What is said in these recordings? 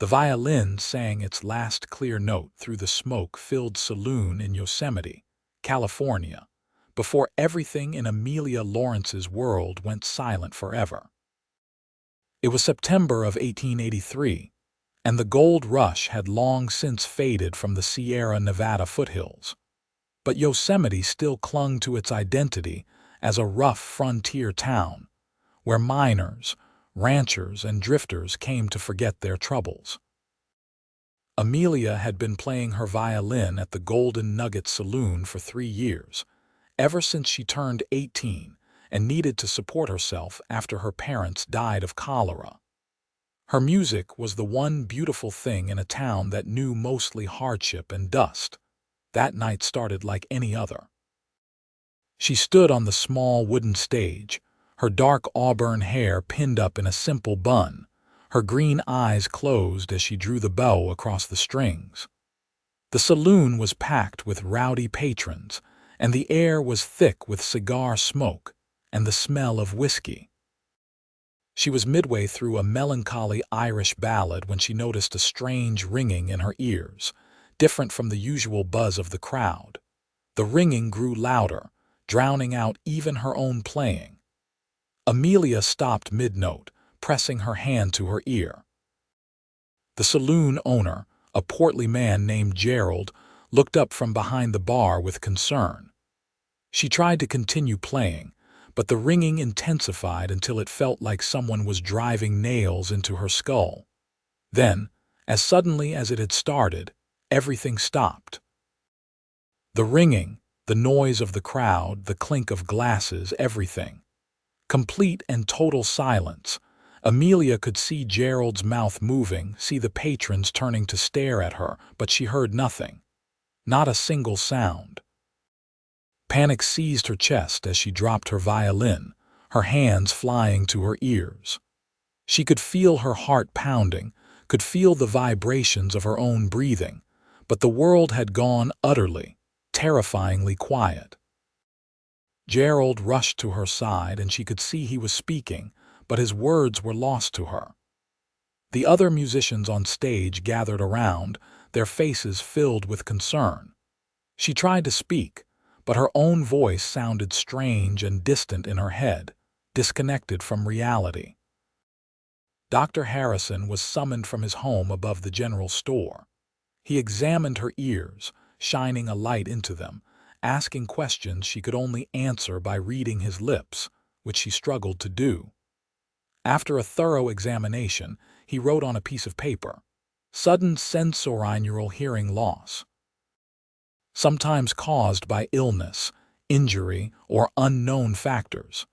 The violin sang its last clear note through the smoke-filled saloon in Yosemite, California, before everything in Amelia Lawrence's world went silent forever. It was September of 1883, and the gold rush had long since faded from the Sierra Nevada foothills. But Yosemite still clung to its identity as a rough frontier town, where miners, ranchers, and drifters came to forget their troubles. Amelia had been playing her violin at the Golden Nugget Saloon for 3 years, ever since she turned 18 and needed to support herself after her parents died of cholera. Her music was the one beautiful thing in a town that knew mostly hardship and dust. That night started like any other. She stood on the small wooden stage, her dark auburn hair pinned up in a simple bun, her green eyes closed as she drew the bow across the strings. The saloon was packed with rowdy patrons, and the air was thick with cigar smoke and the smell of whiskey. She was midway through a melancholy Irish ballad when she noticed a strange ringing in her ears, different from the usual buzz of the crowd. The ringing grew louder, drowning out even her own playing. Amelia stopped mid-note, pressing her hand to her ear. The saloon owner, a portly man named Gerald, looked up from behind the bar with concern. She tried to continue playing, but the ringing intensified until it felt like someone was driving nails into her skull. Then, as suddenly as it had started, everything stopped. The ringing, the noise of the crowd, the clink of glasses, everything. Complete and total silence. Amelia could see Gerald's mouth moving, see the patrons turning to stare at her, but she heard nothing. Not a single sound. Panic seized her chest as she dropped her violin, her hands flying to her ears. She could feel her heart pounding, could feel the vibrations of her own breathing, but the world had gone utterly, terrifyingly quiet. Gerald rushed to her side and she could see he was speaking, but his words were lost to her. The other musicians on stage gathered around, their faces filled with concern. She tried to speak, but her own voice sounded strange and distant in her head, disconnected from reality. Dr. Harrison was summoned from his home above the general store. He examined her ears, shining a light into them, asking questions she could only answer by reading his lips, which she struggled to do. After a thorough examination, he wrote on a piece of paper, "Sudden sensorineural hearing loss, sometimes caused by illness, injury, or unknown factors,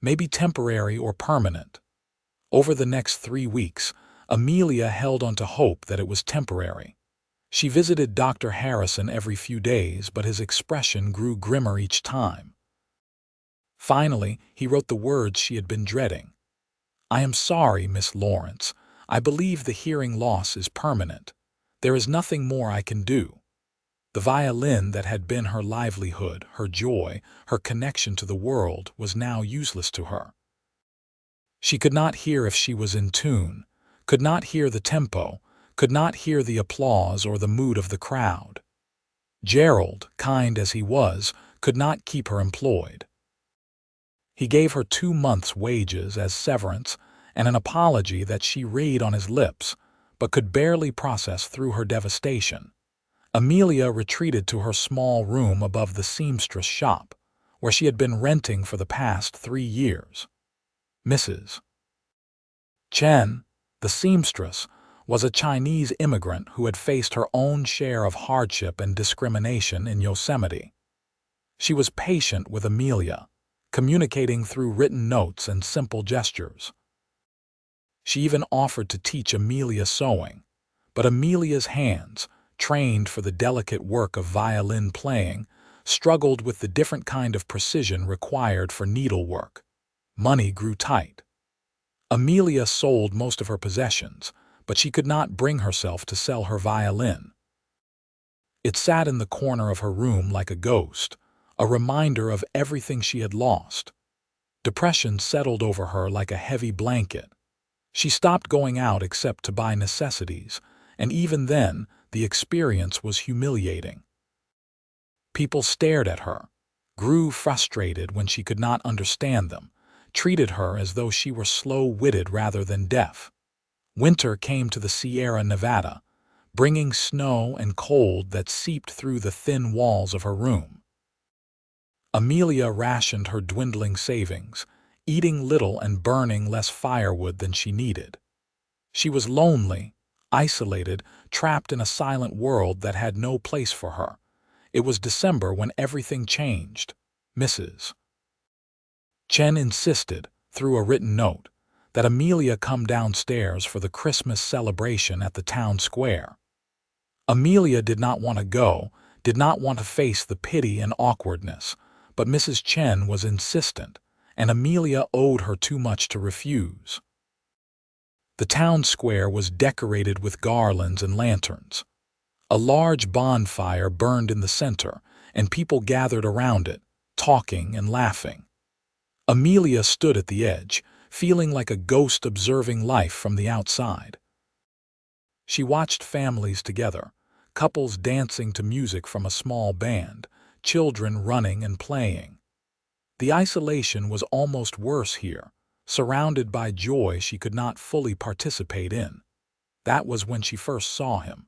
may be temporary or permanent." Over the next 3 weeks, Amelia held on to hope that it was temporary. She visited Dr. Harrison every few days, but his expression grew grimmer each time. Finally, he wrote the words she had been dreading. "I am sorry, Miss Lawrence. I believe the hearing loss is permanent. There is nothing more I can do." The violin that had been her livelihood, her joy, her connection to the world, was now useless to her. She could not hear if she was in tune, could not hear the tempo, could not hear the applause or the mood of the crowd. Gerald, kind as he was, could not keep her employed. He gave her 2 months' wages as severance and an apology that she read on his lips, but could barely process through her devastation. Amelia retreated to her small room above the seamstress shop, where she had been renting for the past 3 years. Mrs. Chen, the seamstress, was a Chinese immigrant who had faced her own share of hardship and discrimination in Yosemite. She was patient with Amelia, communicating through written notes and simple gestures. She even offered to teach Amelia sewing, but Amelia's hands, trained for the delicate work of violin playing, struggled with the different kind of precision required for needlework. Money grew tight. Amelia sold most of her possessions, but she could not bring herself to sell her violin. It sat in the corner of her room like a ghost, a reminder of everything she had lost. Depression settled over her like a heavy blanket. She stopped going out except to buy necessities, and even then, the experience was humiliating. People stared at her, grew frustrated when she could not understand them, treated her as though she were slow-witted rather than deaf. Winter came to the Sierra Nevada, bringing snow and cold that seeped through the thin walls of her room. Amelia rationed her dwindling savings, eating little and burning less firewood than she needed. She was lonely, isolated, trapped in a silent world that had no place for her. It was December when everything changed. Mrs. Chen insisted, through a written note, that Amelia come downstairs for the Christmas celebration at the town square. Amelia did not want to go, did not want to face the pity and awkwardness, but Mrs. Chen was insistent, and Amelia owed her too much to refuse. The town square was decorated with garlands and lanterns. A large bonfire burned in the center, and people gathered around it, talking and laughing. Amelia stood at the edge, feeling like a ghost observing life from the outside. She watched families together, couples dancing to music from a small band, children running and playing. The isolation was almost worse here, surrounded by joy she could not fully participate in. That was when she first saw him.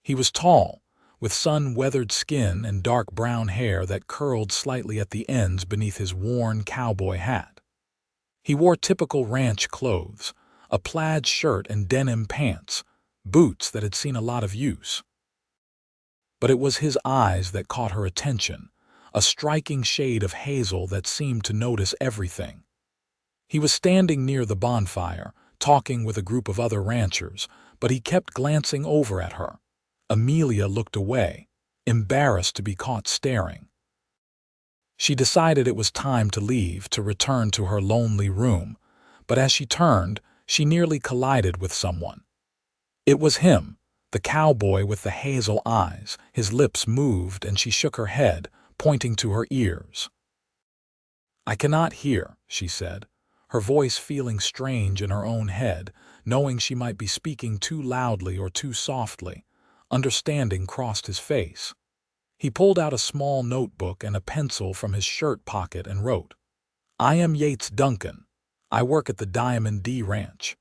He was tall, with sun-weathered skin and dark brown hair that curled slightly at the ends beneath his worn cowboy hat. He wore typical ranch clothes, a plaid shirt and denim pants, boots that had seen a lot of use. But it was his eyes that caught her attention, a striking shade of hazel that seemed to notice everything. He was standing near the bonfire, talking with a group of other ranchers, but he kept glancing over at her. Amelia looked away, embarrassed to be caught staring. She decided it was time to leave to return to her lonely room, but as she turned, she nearly collided with someone. It was him, the cowboy with the hazel eyes. His lips moved and she shook her head, pointing to her ears. "I cannot hear," she said, her voice feeling strange in her own head, knowing she might be speaking too loudly or too softly. Understanding crossed his face. He pulled out a small notebook and a pencil from his shirt pocket and wrote, "I am Yates Duncan. I work at the Diamond D Ranch.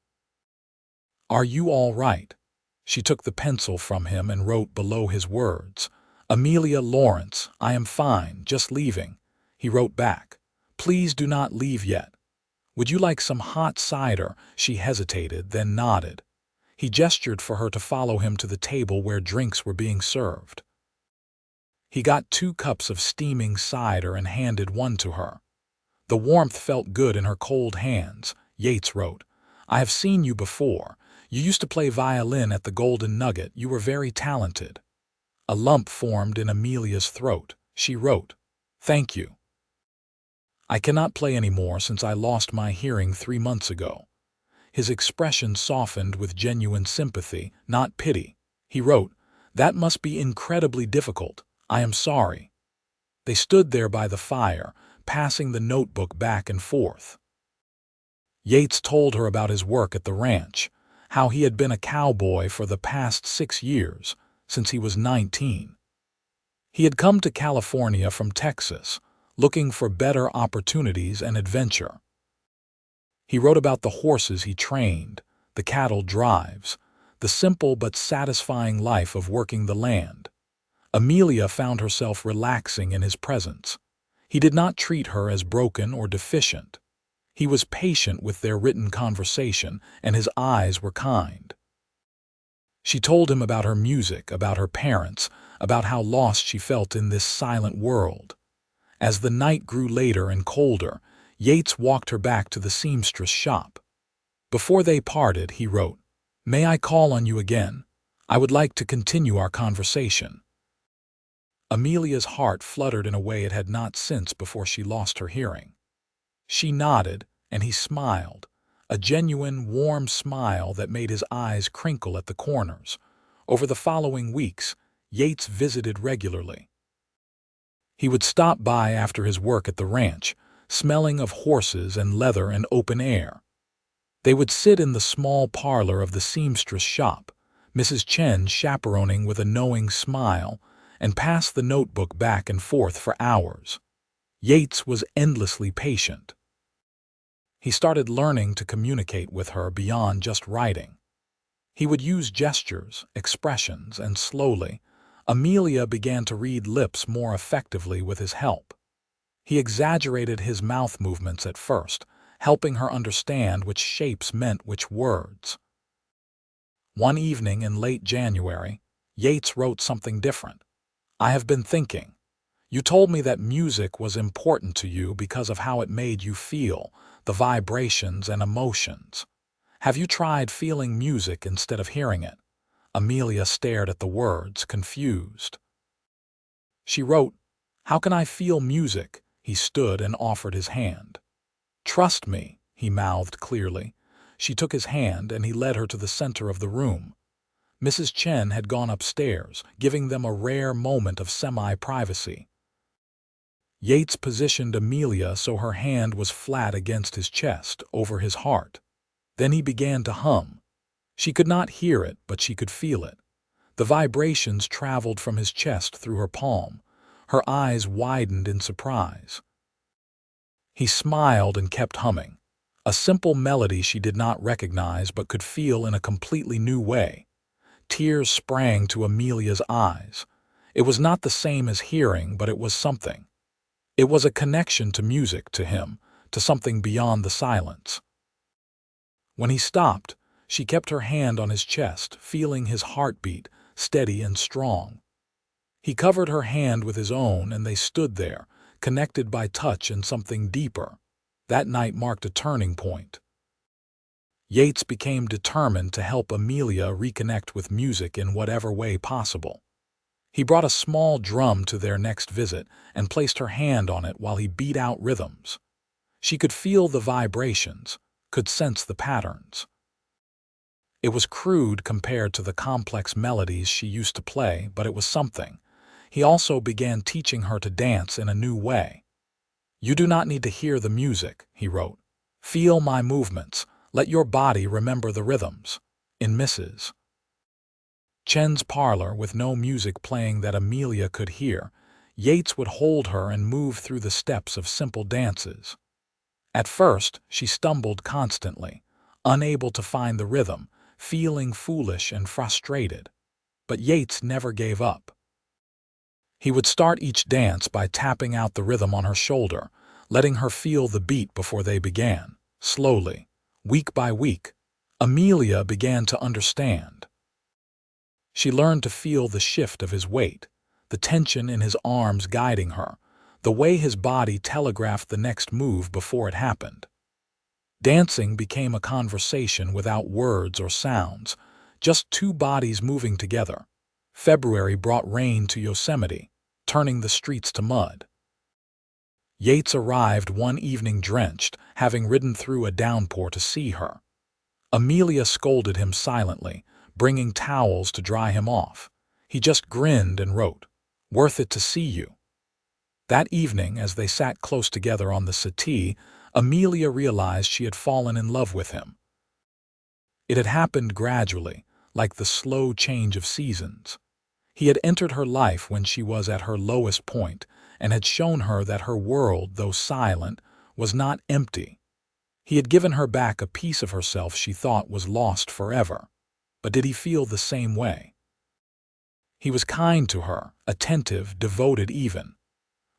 Are you all right?" She took the pencil from him and wrote below his words, "Amelia Lawrence, I am fine, just leaving." He wrote back, "Please do not leave yet. Would you like some hot cider?" She hesitated, then nodded. He gestured for her to follow him to the table where drinks were being served. He got 2 cups of steaming cider and handed one to her. The warmth felt good in her cold hands. Yates wrote, "I have seen you before. You used to play violin at the Golden Nugget. You were very talented." A lump formed in Amelia's throat. She wrote, "Thank you. I cannot play anymore since I lost my hearing 3 months ago." His expression softened with genuine sympathy, not pity. He wrote, "That must be incredibly difficult. I am sorry." They stood there by the fire, passing the notebook back and forth. Yates told her about his work at the ranch, how he had been a cowboy for the past 6 years, since he was 19. He had come to California from Texas, looking for better opportunities and adventure. He wrote about the horses he trained, the cattle drives, the simple but satisfying life of working the land. Amelia found herself relaxing in his presence. He did not treat her as broken or deficient. He was patient with their written conversation, and his eyes were kind. She told him about her music, about her parents, about how lost she felt in this silent world. As the night grew later and colder, Yates walked her back to the seamstress shop. Before they parted, he wrote, "May I call on you again? I would like to continue our conversation." Amelia's heart fluttered in a way it had not since before she lost her hearing. She nodded, and he smiled, a genuine, warm smile that made his eyes crinkle at the corners. Over the following weeks, Yates visited regularly. He would stop by after his work at the ranch, smelling of horses and leather and open air. They would sit in the small parlor of the seamstress shop, Mrs. Chen chaperoning with a knowing smile, and pass the notebook back and forth for hours. Yates was endlessly patient. He started learning to communicate with her beyond just writing. He would use gestures, expressions, and slowly, Amelia began to read lips more effectively with his help. He exaggerated his mouth movements at first, helping her understand which shapes meant which words. One evening in late January, Yates wrote something different. "I have been thinking. You told me that music was important to you because of how it made you feel, the vibrations and emotions. Have you tried feeling music instead of hearing it?" Amelia stared at the words, confused. She wrote, "How can I feel music?" He stood and offered his hand. "Trust me," he mouthed clearly. She took his hand and he led her to the center of the room. Mrs. Chen had gone upstairs, giving them a rare moment of semi-privacy. Yates positioned Amelia so her hand was flat against his chest, over his heart. Then he began to hum. She could not hear it, but she could feel it. The vibrations traveled from his chest through her palm. Her eyes widened in surprise. He smiled and kept humming. A simple melody she did not recognize but could feel in a completely new way. Tears sprang to Amelia's eyes. It was not the same as hearing, but it was something. It was a connection to music, to him, to something beyond the silence. When he stopped, she kept her hand on his chest, feeling his heartbeat, steady and strong. He covered her hand with his own, and they stood there, connected by touch and something deeper. That night marked a turning point. Yates became determined to help Amelia reconnect with music in whatever way possible. He brought a small drum to their next visit and placed her hand on it while he beat out rhythms. She could feel the vibrations, could sense the patterns. It was crude compared to the complex melodies she used to play, but it was something. He also began teaching her to dance in a new way. "You do not need to hear the music," he wrote. "Feel my movements. Let your body remember the rhythms." In Mrs. Chen's parlor, with no music playing that Amelia could hear, Yates would hold her and move through the steps of simple dances. At first, she stumbled constantly, unable to find the rhythm, feeling foolish and frustrated. But Yates never gave up. He would start each dance by tapping out the rhythm on her shoulder, letting her feel the beat before they began. Slowly, week by week, Amelia began to understand. She learned to feel the shift of his weight, the tension in his arms guiding her, the way his body telegraphed the next move before it happened. Dancing became a conversation without words or sounds, just two bodies moving together. February brought rain to Yosemite, turning the streets to mud. Yates arrived one evening drenched, having ridden through a downpour to see her. Amelia scolded him silently, bringing towels to dry him off. He just grinned and wrote, "Worth it to see you." That evening, as they sat close together on the settee, Amelia realized she had fallen in love with him. It had happened gradually, like the slow change of seasons. He had entered her life when she was at her lowest point and had shown her that her world, though silent, was not empty. He had given her back a piece of herself she thought was lost forever. But did he feel the same way? He was kind to her, attentive, devoted even.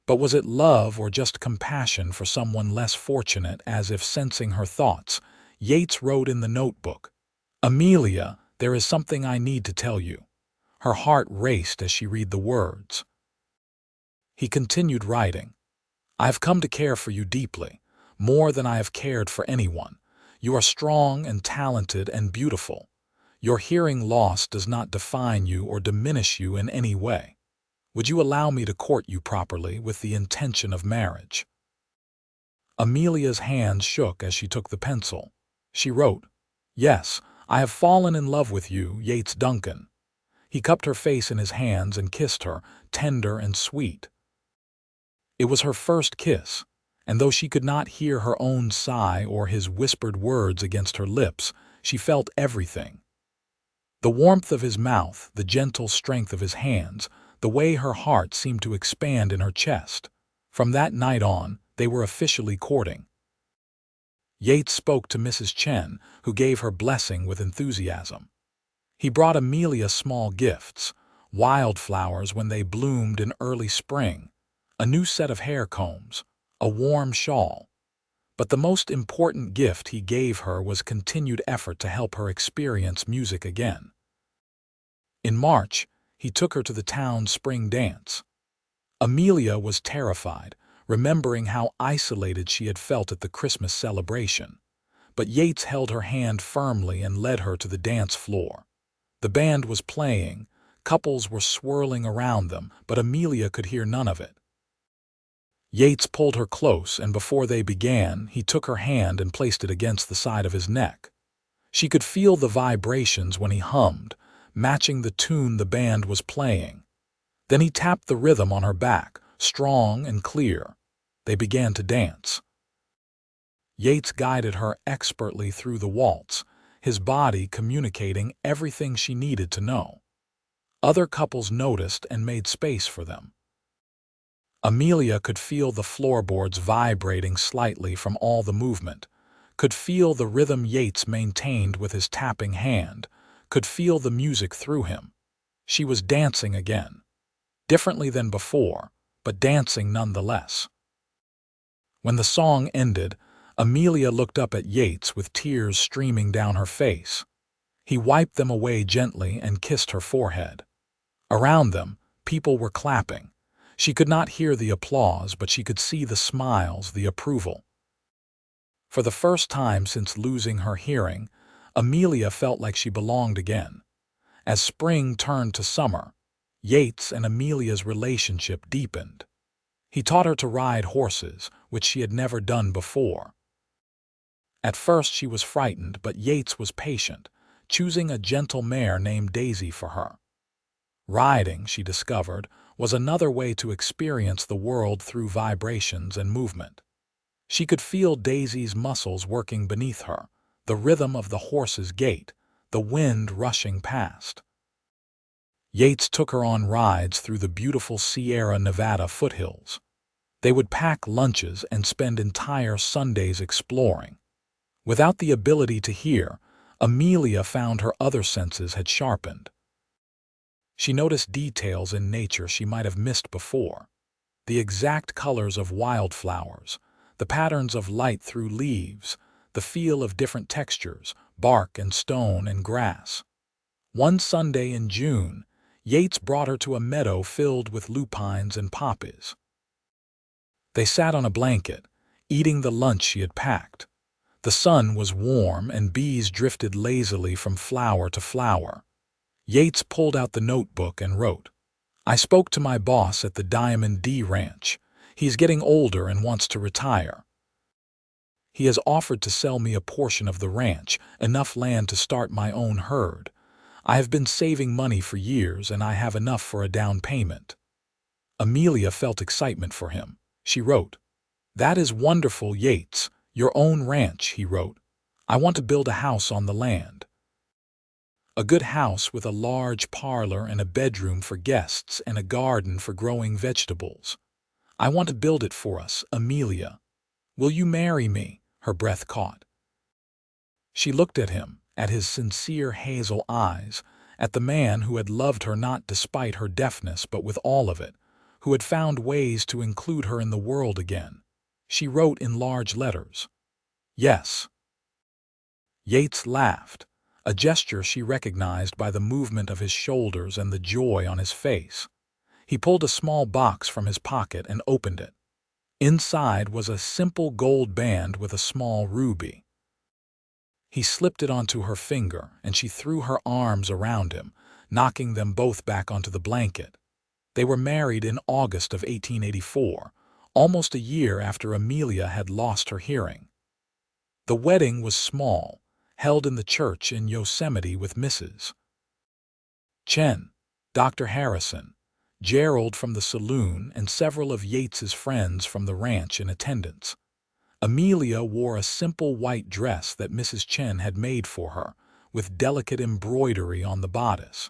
But was it love or just compassion for someone less fortunate? As if sensing her thoughts, Yates wrote in the notebook, "Amelia, there is something I need to tell you." Her heart raced as she read the words. He continued writing, "I have come to care for you deeply, more than I have cared for anyone. You are strong and talented and beautiful. Your hearing loss does not define you or diminish you in any way. Would you allow me to court you properly with the intention of marriage?" Amelia's hands shook as she took the pencil. She wrote, "Yes, I have fallen in love with you, Yates Duncan." He cupped her face in his hands and kissed her, tender and sweet. It was her first kiss, and though she could not hear her own sigh or his whispered words against her lips, she felt everything. The warmth of his mouth, the gentle strength of his hands, the way her heart seemed to expand in her chest. From that night on, they were officially courting. Yates spoke to Mrs. Chen, who gave her blessing with enthusiasm. He brought Amelia small gifts, wildflowers when they bloomed in early spring, a new set of hair combs, a warm shawl. But the most important gift he gave her was continued effort to help her experience music again. In March, he took her to the town's spring dance. Amelia was terrified, remembering how isolated she had felt at the Christmas celebration. But Yates held her hand firmly and led her to the dance floor. The band was playing, couples were swirling around them, but Amelia could hear none of it. Yates pulled her close, and before they began, he took her hand and placed it against the side of his neck. She could feel the vibrations when he hummed, matching the tune the band was playing. Then he tapped the rhythm on her back, strong and clear. They began to dance. Yates guided her expertly through the waltz, his body communicating everything she needed to know. Other couples noticed and made space for them. Amelia could feel the floorboards vibrating slightly from all the movement, could feel the rhythm Yates maintained with his tapping hand, could feel the music through him. She was dancing again. Differently than before, but dancing nonetheless. When the song ended, Amelia looked up at Yates with tears streaming down her face. He wiped them away gently and kissed her forehead. Around them, people were clapping. She could not hear the applause, but she could see the smiles, the approval. For the first time since losing her hearing, Amelia felt like she belonged again. As spring turned to summer, Yates and Amelia's relationship deepened. He taught her to ride horses, which she had never done before. At first she was frightened, but Yates was patient, choosing a gentle mare named Daisy for her. Riding, she discovered, was another way to experience the world through vibrations and movement. She could feel Daisy's muscles working beneath her, the rhythm of the horse's gait, the wind rushing past. Yates took her on rides through the beautiful Sierra Nevada foothills. They would pack lunches and spend entire Sundays exploring. Without the ability to hear, Amelia found her other senses had sharpened. She noticed details in nature she might have missed before. The exact colors of wildflowers, the patterns of light through leaves, the feel of different textures, bark and stone and grass. One Sunday in June, Yates brought her to a meadow filled with lupines and poppies. They sat on a blanket, eating the lunch she had packed. The sun was warm and bees drifted lazily from flower to flower. Yates pulled out the notebook and wrote, "I spoke to my boss at the Diamond D Ranch. He's getting older and wants to retire. He has offered to sell me a portion of the ranch, enough land to start my own herd. I have been saving money for years and I have enough for a down payment." Amelia felt excitement for him. She wrote, "That is wonderful, Yates. Your own ranch," he wrote. "I want to build a house on the land. A good house with a large parlor and a bedroom for guests and a garden for growing vegetables. I want to build it for us, Amelia. Will you marry me?" Her breath caught. She looked at him, at his sincere hazel eyes, at the man who had loved her not despite her deafness but with all of it, who had found ways to include her in the world again. She wrote in large letters, "Yes." Yates laughed, a gesture she recognized by the movement of his shoulders and the joy on his face. He pulled a small box from his pocket and opened it. Inside was a simple gold band with a small ruby. He slipped it onto her finger, and she threw her arms around him, knocking them both back onto the blanket. They were married in August of 1884, almost a year after Amelia had lost her hearing. The wedding was small, held in the church in Yosemite with Mrs. Chen, Dr. Harrison, Gerald from the saloon, and several of Yates's friends from the ranch in attendance. Amelia wore a simple white dress that Mrs. Chen had made for her, with delicate embroidery on the bodice.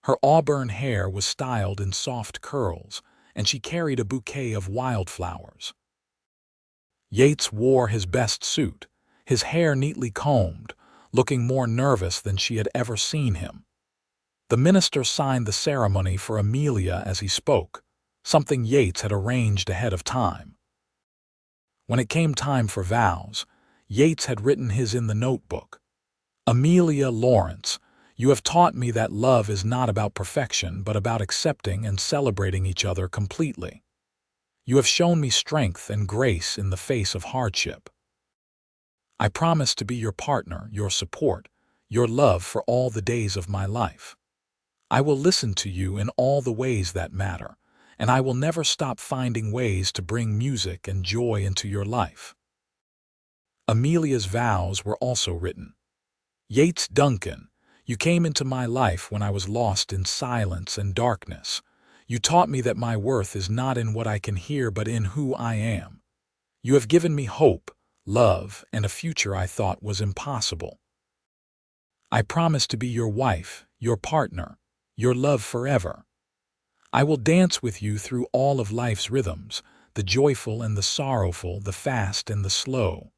Her auburn hair was styled in soft curls, and she carried a bouquet of wildflowers. Yates wore his best suit, his hair neatly combed, looking more nervous than she had ever seen him. The minister signed the ceremony for Amelia as he spoke, something Yates had arranged ahead of time. When it came time for vows, Yates had written his in the notebook. Amelia Lawrence, you have taught me that love is not about perfection but about accepting and celebrating each other completely. You have shown me strength and grace in the face of hardship. I promise to be your partner, your support, your love for all the days of my life. I will listen to you in all the ways that matter, and I will never stop finding ways to bring music and joy into your life. Amelia's vows were also written. Yates Duncan, you came into my life when I was lost in silence and darkness. You taught me that my worth is not in what I can hear but in who I am. You have given me hope, love, and a future I thought was impossible. I promise to be your wife, your partner, your love forever. I will dance with you through all of life's rhythms, the joyful and the sorrowful, the fast and the slow.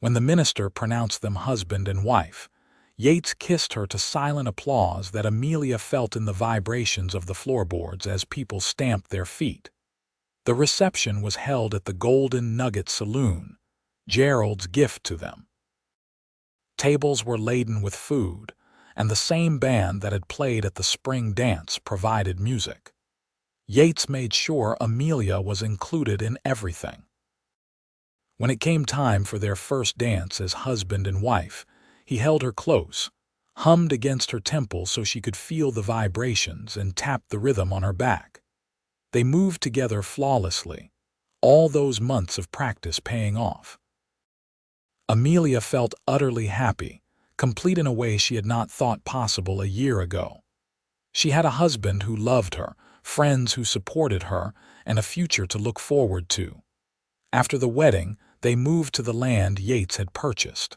When the minister pronounced them husband and wife, Yates kissed her to silent applause that Amelia felt in the vibrations of the floorboards as people stamped their feet. The reception was held at the Golden Nugget Saloon, Gerald's gift to them. Tables were laden with food, and the same band that had played at the spring dance provided music. Yates made sure Amelia was included in everything. When it came time for their first dance as husband and wife, he held her close, hummed against her temple so she could feel the vibrations, and tapped the rhythm on her back. They moved together flawlessly, all those months of practice paying off. Amelia felt utterly happy, complete in a way she had not thought possible a year ago. She had a husband who loved her, friends who supported her, and a future to look forward to. After the wedding, they moved to the land Yates had purchased.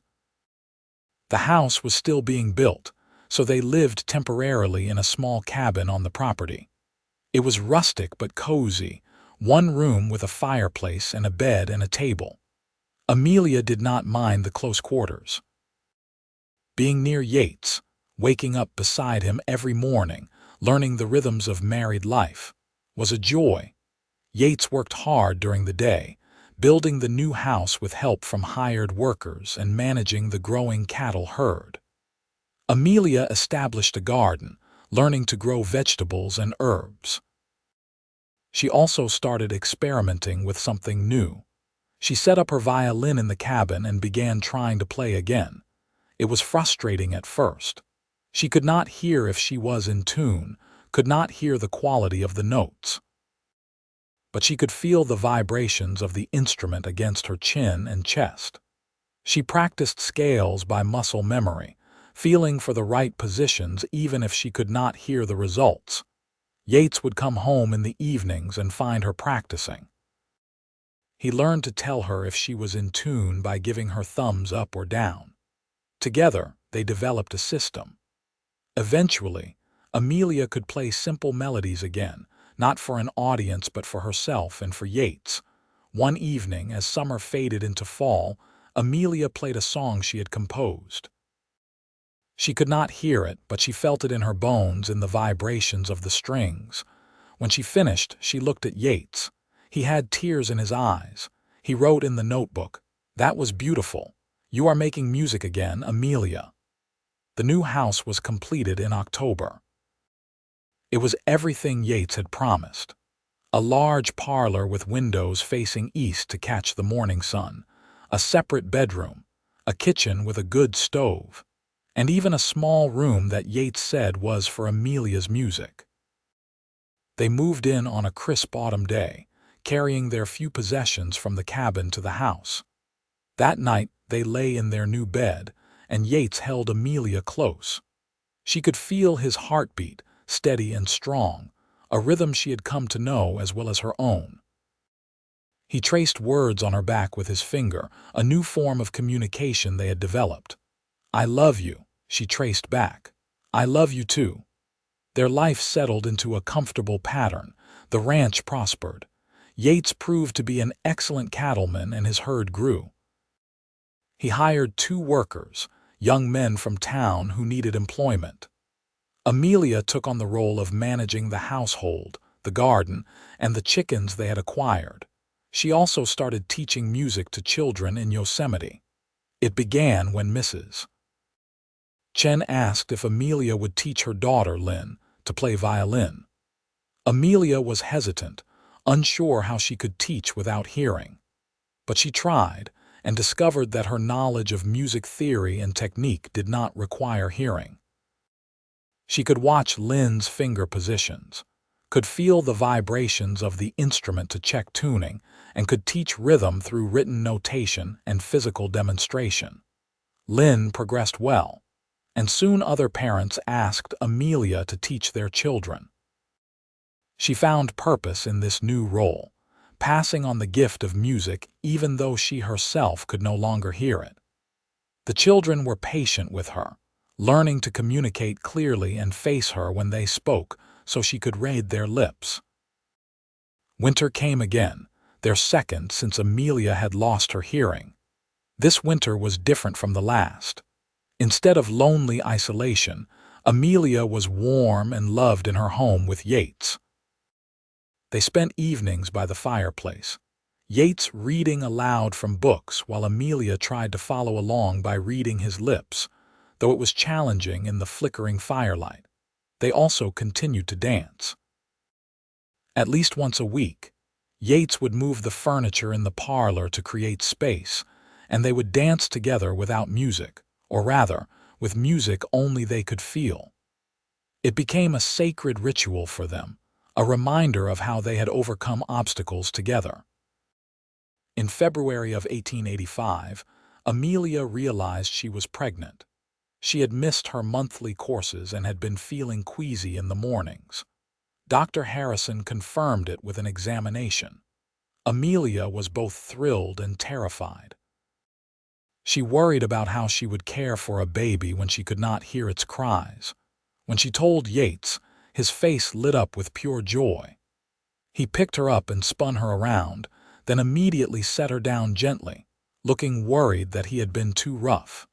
The house was still being built, so they lived temporarily in a small cabin on the property. It was rustic but cozy, one room with a fireplace and a bed and a table. Amelia did not mind the close quarters. Being near Yates, waking up beside him every morning, learning the rhythms of married life, was a joy. Yates worked hard during the day, building the new house with help from hired workers and managing the growing cattle herd. Amelia established a garden, learning to grow vegetables and herbs. She also started experimenting with something new. She set up her violin in the cabin and began trying to play again. It was frustrating at first. She could not hear if she was in tune, could not hear the quality of the notes. But she could feel the vibrations of the instrument against her chin and chest. She practiced scales by muscle memory, feeling for the right positions even if she could not hear the results. Yates would come home in the evenings and find her practicing. He learned to tell her if she was in tune by giving her thumbs up or down. Together, they developed a system. Eventually, Amelia could play simple melodies again, not for an audience but for herself and for Yates. One evening, as summer faded into fall, Amelia played a song she had composed. She could not hear it, but she felt it in her bones, in the vibrations of the strings. When she finished, she looked at Yates. He had tears in his eyes. He wrote in the notebook, "That was beautiful. You are making music again, Amelia." The new house was completed in October. It was everything Yates had promised. A large parlor with windows facing east to catch the morning sun, a separate bedroom, a kitchen with a good stove, and even a small room that Yates said was for Amelia's music. They moved in on a crisp autumn day, carrying their few possessions from the cabin to the house. That night, they lay in their new bed, and Yates held Amelia close. She could feel his heartbeat, steady and strong, a rhythm she had come to know as well as her own. He traced words on her back with his finger, a new form of communication they had developed. "I love you," she traced back. "I love you too." Their life settled into a comfortable pattern. The ranch prospered. Yates proved to be an excellent cattleman and his herd grew. He hired 2 workers, young men from town who needed employment. Amelia took on the role of managing the household, the garden, and the chickens they had acquired. She also started teaching music to children in Yosemite. It began when Mrs. Chen asked if Amelia would teach her daughter, Lynn, to play violin. Amelia was hesitant, unsure how she could teach without hearing. But she tried and discovered that her knowledge of music theory and technique did not require hearing. She could watch Lynn's finger positions, could feel the vibrations of the instrument to check tuning, and could teach rhythm through written notation and physical demonstration. Lynn progressed well, and soon other parents asked Amelia to teach their children. She found purpose in this new role, passing on the gift of music even though she herself could no longer hear it. The children were patient with her, learning to communicate clearly and face her when they spoke so she could read their lips. Winter came again, their second since Amelia had lost her hearing. This winter was different from the last. Instead of lonely isolation, Amelia was warm and loved in her home with Yates. They spent evenings by the fireplace, Yates reading aloud from books while Amelia tried to follow along by reading his lips, though it was challenging in the flickering firelight. They also continued to dance. At least once a week, Yates would move the furniture in the parlor to create space, and they would dance together without music, or rather, with music only they could feel. It became a sacred ritual for them, a reminder of how they had overcome obstacles together. In February of 1885, Amelia realized she was pregnant. She had missed her monthly courses and had been feeling queasy in the mornings. Dr. Harrison confirmed it with an examination. Amelia was both thrilled and terrified. She worried about how she would care for a baby when she could not hear its cries. When she told Yates, his face lit up with pure joy. He picked her up and spun her around, then immediately set her down gently, looking worried that he had been too rough.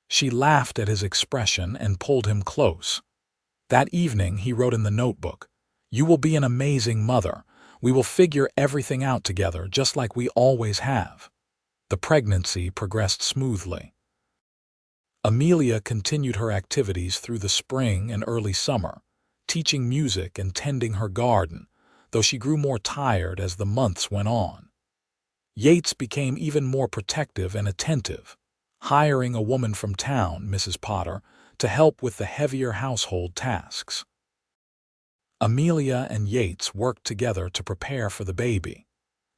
She laughed at his expression and pulled him close. That evening he wrote in the notebook, "You will be an amazing mother. We will figure everything out together just like we always have." The pregnancy progressed smoothly. Amelia continued her activities through the spring and early summer, teaching music and tending her garden, though she grew more tired as the months went on. Yates became even more protective and attentive, hiring a woman from town, Mrs. Potter, to help with the heavier household tasks. Amelia and Yates worked together to prepare for the baby.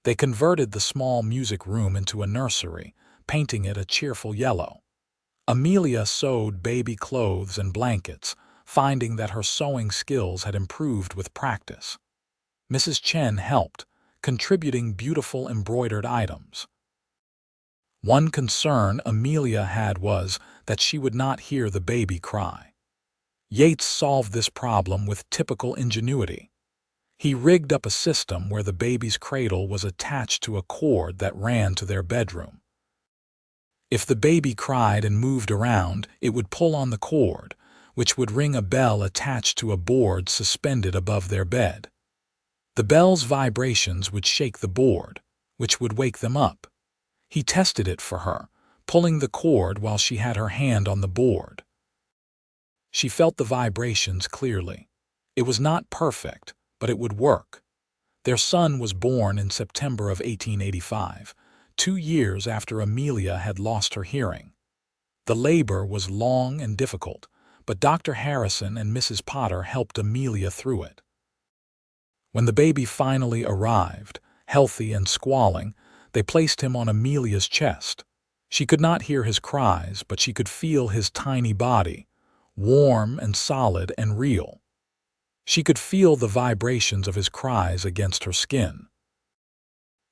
They converted the small music room into a nursery, painting it a cheerful yellow. Amelia sewed baby clothes and blankets, finding that her sewing skills had improved with practice. Mrs. Chen helped, contributing beautiful embroidered items. One concern Amelia had was that she would not hear the baby cry. Yates solved this problem with typical ingenuity. He rigged up a system where the baby's cradle was attached to a cord that ran to their bedroom. If the baby cried and moved around, it would pull on the cord, which would ring a bell attached to a board suspended above their bed. The bell's vibrations would shake the board, which would wake them up. He tested it for her, pulling the cord while she had her hand on the board. She felt the vibrations clearly. It was not perfect, but it would work. Their son was born in September of 1885, 2 years after Amelia had lost her hearing. The labor was long and difficult, but Dr. Harrison and Mrs. Potter helped Amelia through it. When the baby finally arrived, healthy and squalling, they placed him on Amelia's chest. She could not hear his cries, but she could feel his tiny body, warm and solid and real. She could feel the vibrations of his cries against her skin.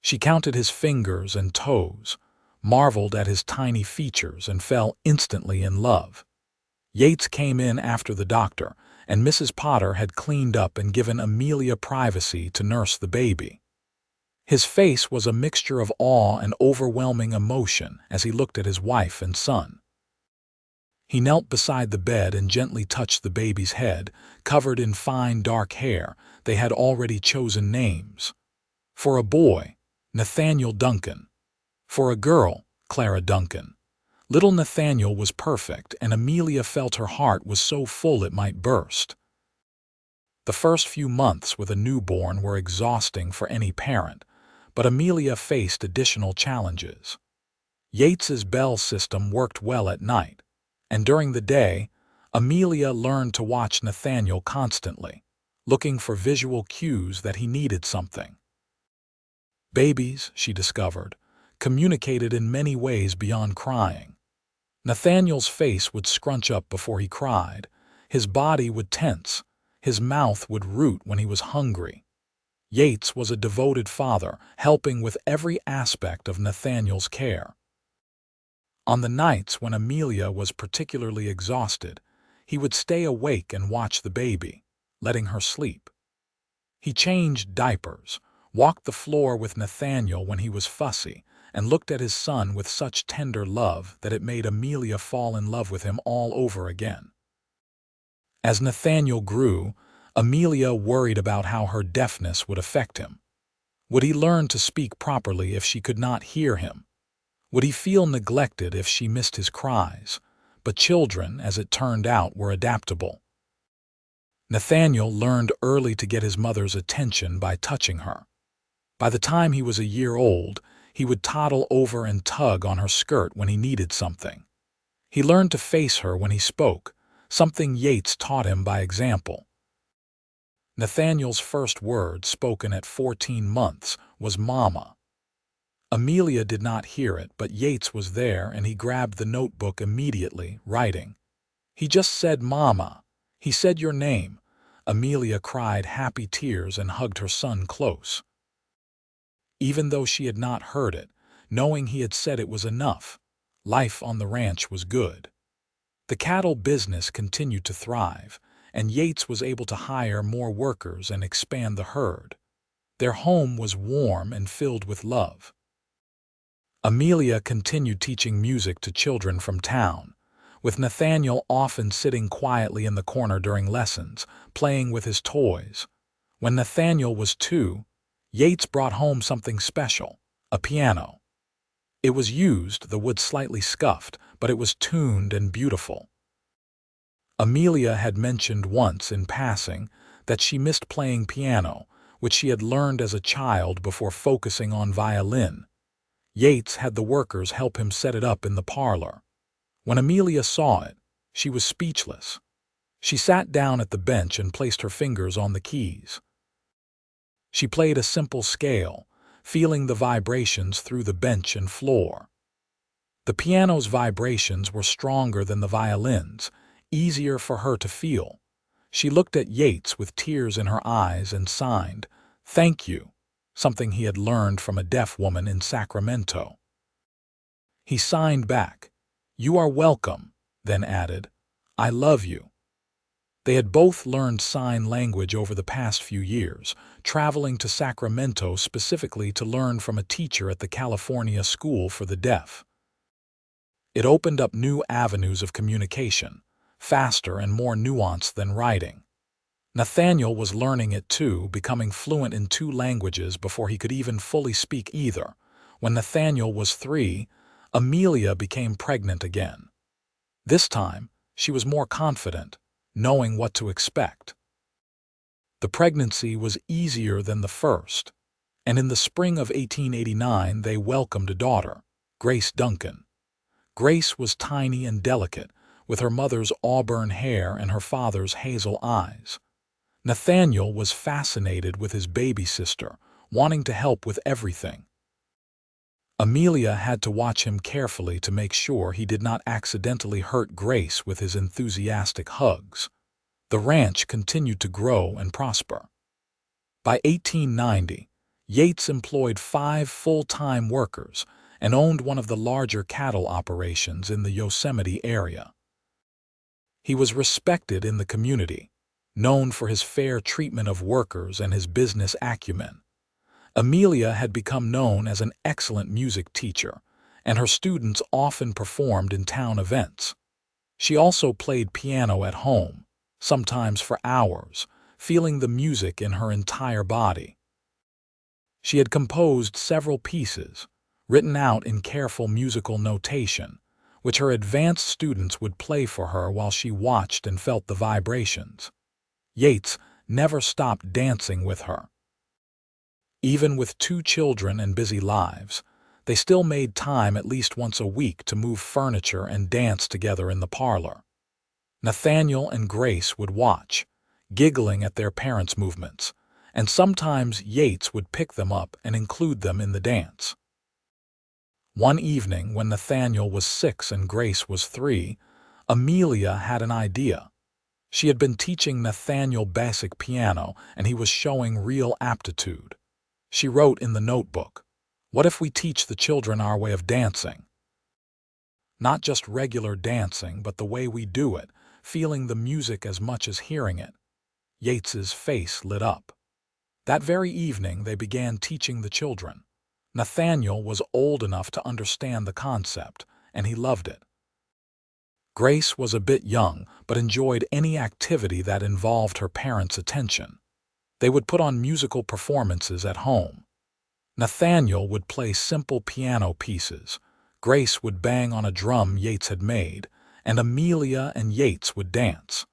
She counted his fingers and toes, marveled at his tiny features, and fell instantly in love. Yates came in after the doctor, and Mrs. Potter had cleaned up and given Amelia privacy to nurse the baby. His face was a mixture of awe and overwhelming emotion as he looked at his wife and son. He knelt beside the bed and gently touched the baby's head, covered in fine dark hair. They had already chosen names. For a boy, Nathaniel Duncan. For a girl, Clara Duncan. Little Nathaniel was perfect, and Amelia felt her heart was so full it might burst. The first few months with a newborn were exhausting for any parent, but Amelia faced additional challenges. Yates's bell system worked well at night, and during the day, Amelia learned to watch Nathaniel constantly, looking for visual cues that he needed something. Babies, she discovered, communicated in many ways beyond crying. Nathaniel's face would scrunch up before he cried, his body would tense, his mouth would root when he was hungry. Yates was a devoted father, helping with every aspect of Nathaniel's care. On the nights when Amelia was particularly exhausted, he would stay awake and watch the baby, letting her sleep. He changed diapers, walked the floor with Nathaniel when he was fussy, and looked at his son with such tender love that it made Amelia fall in love with him all over again. As Nathaniel grew, Amelia worried about how her deafness would affect him. Would he learn to speak properly if she could not hear him? Would he feel neglected if she missed his cries? But children, as it turned out, were adaptable. Nathaniel learned early to get his mother's attention by touching her. By the time he was a year old, he would toddle over and tug on her skirt when he needed something. He learned to face her when he spoke, something Yates taught him by example. Nathaniel's first word, spoken at 14 months, was "Mama." Amelia did not hear it, but Yates was there and he grabbed the notebook immediately, writing. He just said "Mama." He said your name. Amelia cried happy tears and hugged her son close. Even though she had not heard it, knowing he had said it was enough. Life on the ranch was good. The cattle business continued to thrive, and Yates was able to hire more workers and expand the herd. Their home was warm and filled with love. Amelia continued teaching music to children from town, with Nathaniel often sitting quietly in the corner during lessons, playing with his toys. When Nathaniel was 2, Yates brought home something special, a piano. It was used, the wood slightly scuffed, but it was tuned and beautiful. Amelia had mentioned once in passing that she missed playing piano, which she had learned as a child before focusing on violin. Yates had the workers help him set it up in the parlor. When Amelia saw it, she was speechless. She sat down at the bench and placed her fingers on the keys. She played a simple scale, feeling the vibrations through the bench and floor. The piano's vibrations were stronger than the violin's, easier for her to feel. She looked at Yates with tears in her eyes and signed, "Thank you," something he had learned from a deaf woman in Sacramento. He signed back, "You are welcome," then added, "I love you." They had both learned sign language over the past few years, traveling to Sacramento specifically to learn from a teacher at the California School for the Deaf. It opened up new avenues of communication, faster and more nuanced than writing. Nathaniel was learning it too, becoming fluent in 2 languages before he could even fully speak either. When Nathaniel was 3, Amelia became pregnant again. This time, she was more confident, knowing what to expect. The pregnancy was easier than the first, and in the spring of 1889 they welcomed a daughter, Grace Duncan. Grace was tiny and delicate, with her mother's auburn hair and her father's hazel eyes. Nathaniel was fascinated with his baby sister, wanting to help with everything. Amelia had to watch him carefully to make sure he did not accidentally hurt Grace with his enthusiastic hugs. The ranch continued to grow and prosper. By 1890, Yates employed 5 full-time workers and owned one of the larger cattle operations in the Yosemite area. He was respected in the community, known for his fair treatment of workers and his business acumen. Amelia had become known as an excellent music teacher, and her students often performed in town events. She also played piano at home, sometimes for hours, feeling the music in her entire body. She had composed several pieces, written out in careful musical notation, which her advanced students would play for her while she watched and felt the vibrations. Yates never stopped dancing with her. Even with 2 children and busy lives, they still made time at least once a week to move furniture and dance together in the parlor. Nathaniel and Grace would watch, giggling at their parents' movements, and sometimes Yates would pick them up and include them in the dance. One evening, when Nathaniel was 6 and Grace was 3, Amelia had an idea. She had been teaching Nathaniel basic piano, and he was showing real aptitude. She wrote in the notebook, "What if we teach the children our way of dancing? Not just regular dancing, but the way we do it, feeling the music as much as hearing it." Yates's face lit up. That very evening, they began teaching the children. Nathaniel was old enough to understand the concept, and he loved it. Grace was a bit young, but enjoyed any activity that involved her parents' attention. They would put on musical performances at home. Nathaniel would play simple piano pieces, Grace would bang on a drum Yates had made, and Amelia and Yates would dance.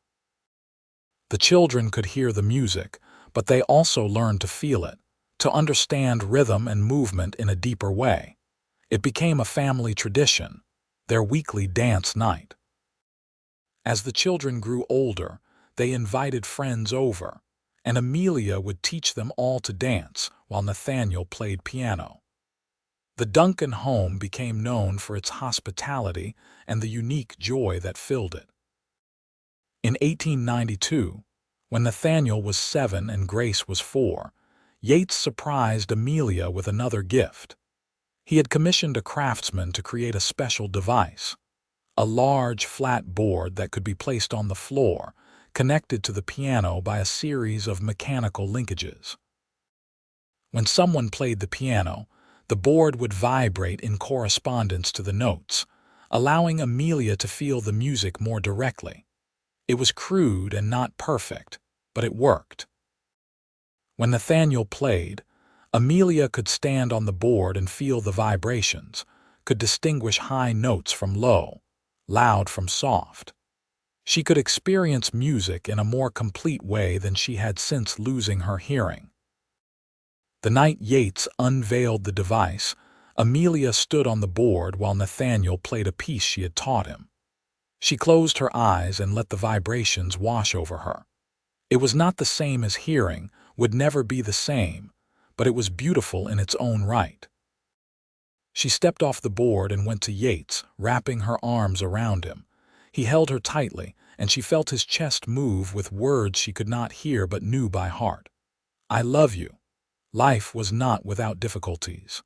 The children could hear the music, but they also learned to feel it, to understand rhythm and movement in a deeper way. It became a family tradition, their weekly dance night. As the children grew older, they invited friends over, and Amelia would teach them all to dance while Nathaniel played piano. The Duncan home became known for its hospitality and the unique joy that filled it. In 1892, when Nathaniel was 7 and Grace was 4, Yates surprised Amelia with another gift. He had commissioned a craftsman to create a special device, a large flat board that could be placed on the floor, connected to the piano by a series of mechanical linkages. When someone played the piano, the board would vibrate in correspondence to the notes, allowing Amelia to feel the music more directly. It was crude and not perfect, but it worked. When Nathaniel played, Amelia could stand on the board and feel the vibrations, could distinguish high notes from low, loud from soft. She could experience music in a more complete way than she had since losing her hearing. The night Yates unveiled the device, Amelia stood on the board while Nathaniel played a piece she had taught him. She closed her eyes and let the vibrations wash over her. It was not the same as hearing, would never be the same, but it was beautiful in its own right. She stepped off the board and went to Yates, wrapping her arms around him. He held her tightly, and she felt his chest move with words she could not hear but knew by heart. "I love you." Life was not without difficulties.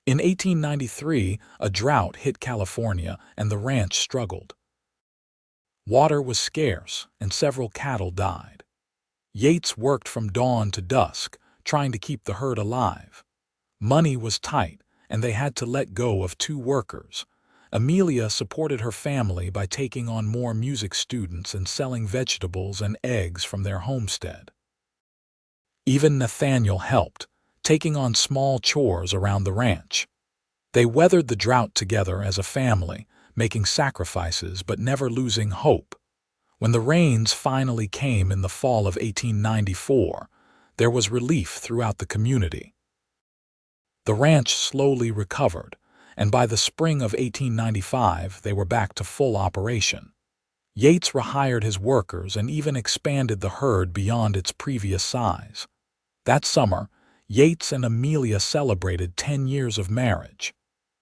In 1893, a drought hit California and the ranch struggled. Water was scarce and several cattle died. Yates worked from dawn to dusk, trying to keep the herd alive. Money was tight, and they had to let go of 2 workers. Amelia supported her family by taking on more music students and selling vegetables and eggs from their homestead. Even Nathaniel helped, taking on small chores around the ranch. They weathered the drought together as a family, making sacrifices but never losing hope. When the rains finally came in the fall of 1894, there was relief throughout the community. The ranch slowly recovered, and by the spring of 1895 they were back to full operation. Yates rehired his workers and even expanded the herd beyond its previous size. That summer, Yates and Amelia celebrated 10 years of marriage.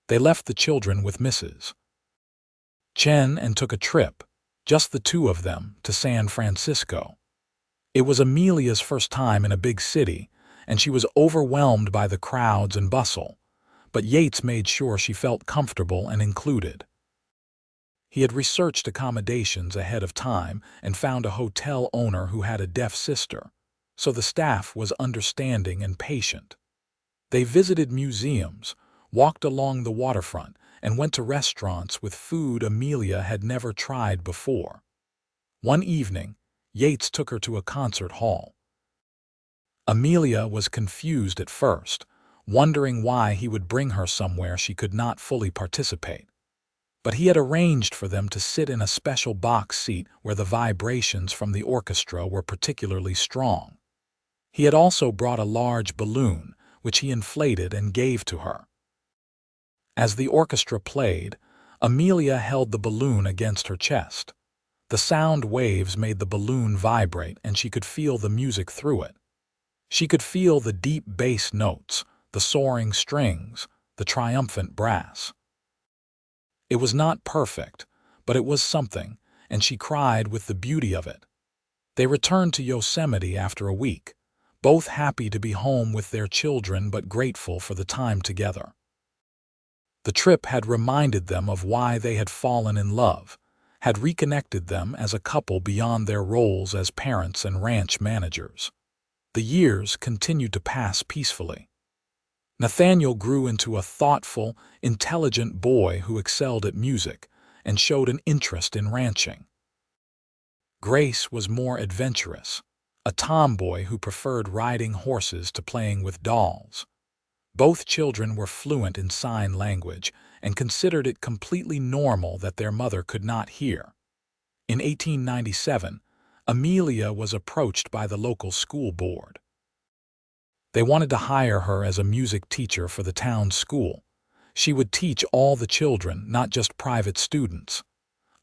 They left the children with Mrs. Chen and took a trip, just the two of them, to San Francisco. It was Amelia's first time in a big city, and she was overwhelmed by the crowds and bustle, but Yates made sure she felt comfortable and included. He had researched accommodations ahead of time and found a hotel owner who had a deaf sister, so the staff was understanding and patient. They visited museums, walked along the waterfront, and went to restaurants with food Amelia had never tried before. One evening, Yates took her to a concert hall. Amelia was confused at first, wondering why he would bring her somewhere she could not fully participate. But he had arranged for them to sit in a special box seat where the vibrations from the orchestra were particularly strong. He had also brought a large balloon, which he inflated and gave to her. As the orchestra played, Amelia held the balloon against her chest. The sound waves made the balloon vibrate, and she could feel the music through it. She could feel the deep bass notes, the soaring strings, the triumphant brass. It was not perfect, but it was something, and she cried with the beauty of it. They returned to Yosemite after a week, both happy to be home with their children but grateful for the time together. The trip had reminded them of why they had fallen in love, had reconnected them as a couple beyond their roles as parents and ranch managers. The years continued to pass peacefully. Nathaniel grew into a thoughtful, intelligent boy who excelled at music and showed an interest in ranching. Grace was more adventurous, a tomboy who preferred riding horses to playing with dolls. Both children were fluent in sign language and considered it completely normal that their mother could not hear. In 1897, Amelia was approached by the local school board. They wanted to hire her as a music teacher for the town school. She would teach all the children, not just private students.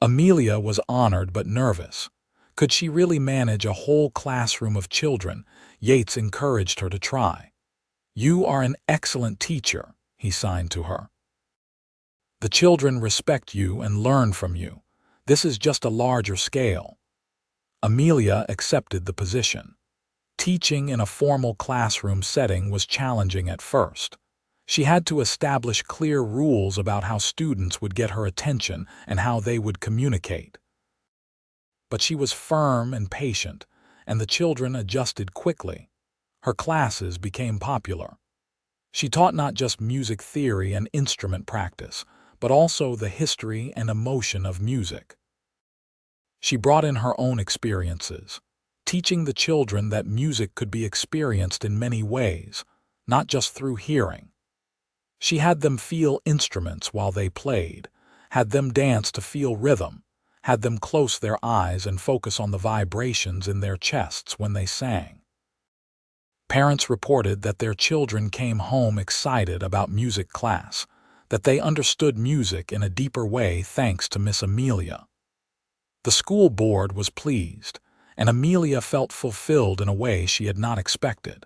Amelia was honored but nervous. Could she really manage a whole classroom of children? Yates encouraged her to try. "You are an excellent teacher," he signed to her. "The children respect you and learn from you. This is just a larger scale." Amelia accepted the position. Teaching in a formal classroom setting was challenging at first. She had to establish clear rules about how students would get her attention and how they would communicate. But she was firm and patient, and the children adjusted quickly. Her classes became popular. She taught not just music theory and instrument practice, but also the history and emotion of music. She brought in her own experiences, teaching the children that music could be experienced in many ways, not just through hearing. She had them feel instruments while they played, had them dance to feel rhythm, had them close their eyes and focus on the vibrations in their chests when they sang. Parents reported that their children came home excited about music class, that they understood music in a deeper way thanks to Miss Amelia. The school board was pleased, and Amelia felt fulfilled in a way she had not expected.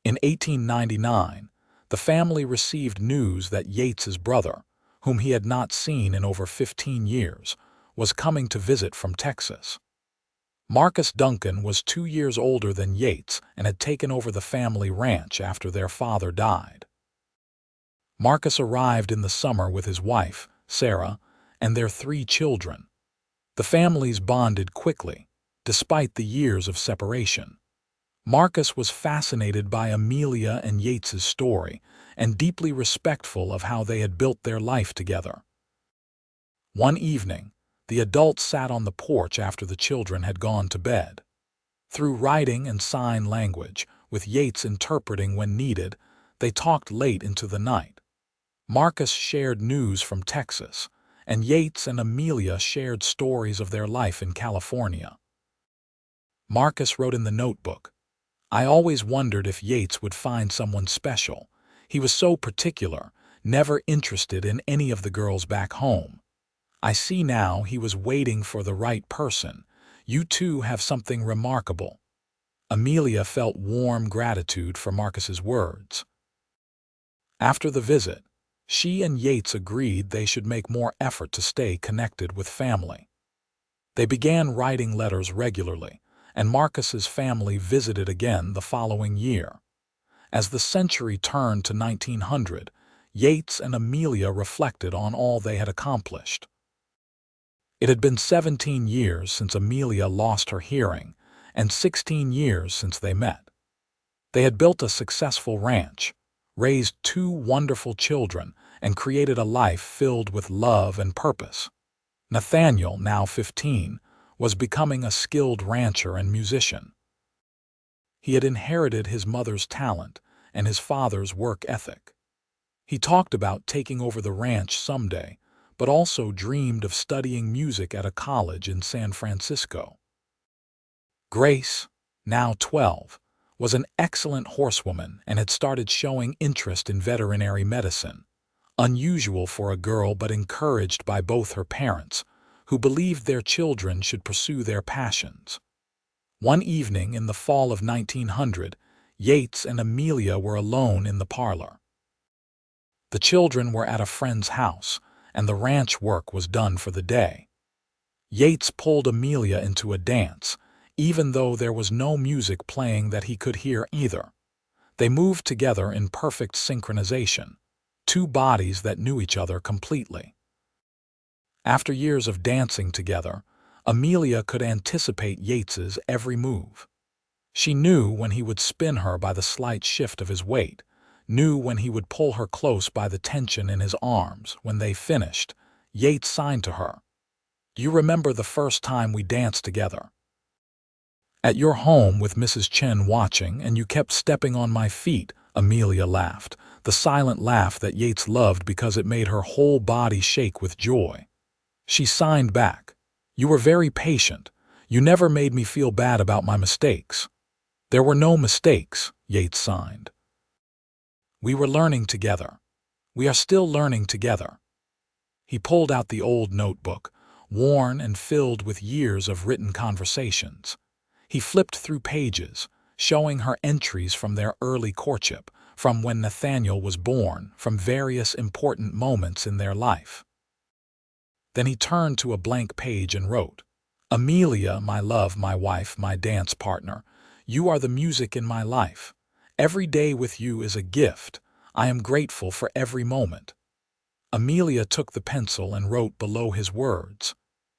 In 1899, the family received news that Yates's brother, whom he had not seen in over 15 years, was coming to visit from Texas. Marcus Duncan was 2 years older than Yates and had taken over the family ranch after their father died. Marcus arrived in the summer with his wife, Sarah, and their 3 children. The families bonded quickly, despite the years of separation. Marcus was fascinated by Amelia and Yates's story and deeply respectful of how they had built their life together. One evening, the adults sat on the porch after the children had gone to bed. Through writing and sign language, with Yates interpreting when needed, they talked late into the night. Marcus shared news from Texas, and Yates and Amelia shared stories of their life in California. Marcus wrote in the notebook, "I always wondered if Yates would find someone special. He was so particular, never interested in any of the girls back home. I see now he was waiting for the right person. You two have something remarkable." Amelia felt warm gratitude for Marcus's words. After the visit, she and Yates agreed they should make more effort to stay connected with family. They began writing letters regularly, and Marcus's family visited again the following year. As the century turned to 1900, Yates and Amelia reflected on all they had accomplished. It had been 17 years since Amelia lost her hearing, and 16 years since they met. They had built a successful ranch, raised 2 wonderful children, and created a life filled with love and purpose. Nathaniel, now 15, was becoming a skilled rancher and musician. He had inherited his mother's talent and his father's work ethic. He talked about taking over the ranch someday, but also dreamed of studying music at a college in San Francisco. Grace, now 12, was an excellent horsewoman and had started showing interest in veterinary medicine, unusual for a girl but encouraged by both her parents, who believed their children should pursue their passions. One evening in the fall of 1900, Yates and Amelia were alone in the parlor. The children were at a friend's house, and the ranch work was done for the day. Yates pulled Amelia into a dance, even though there was no music playing that he could hear either. They moved together in perfect synchronization, 2 bodies that knew each other completely. After years of dancing together, Amelia could anticipate Yates's every move. She knew when he would spin her by the slight shift of his weight, knew when he would pull her close by the tension in his arms. When they finished, Yates signed to her, "You remember the first time we danced together? At your home with Mrs. Chen watching, and you kept stepping on my feet," Amelia laughed, the silent laugh that Yates loved because it made her whole body shake with joy. She signed back, "You were very patient. You never made me feel bad about my mistakes." "There were no mistakes," Yates signed. "We were learning together. We are still learning together." He pulled out the old notebook, worn and filled with years of written conversations. He flipped through pages, showing her entries from their early courtship, from when Nathaniel was born, from various important moments in their life. Then he turned to a blank page and wrote, "Amelia, my love, my wife, my dance partner, you are the music in my life. Every day with you is a gift. I am grateful for every moment." Amelia took the pencil and wrote below his words,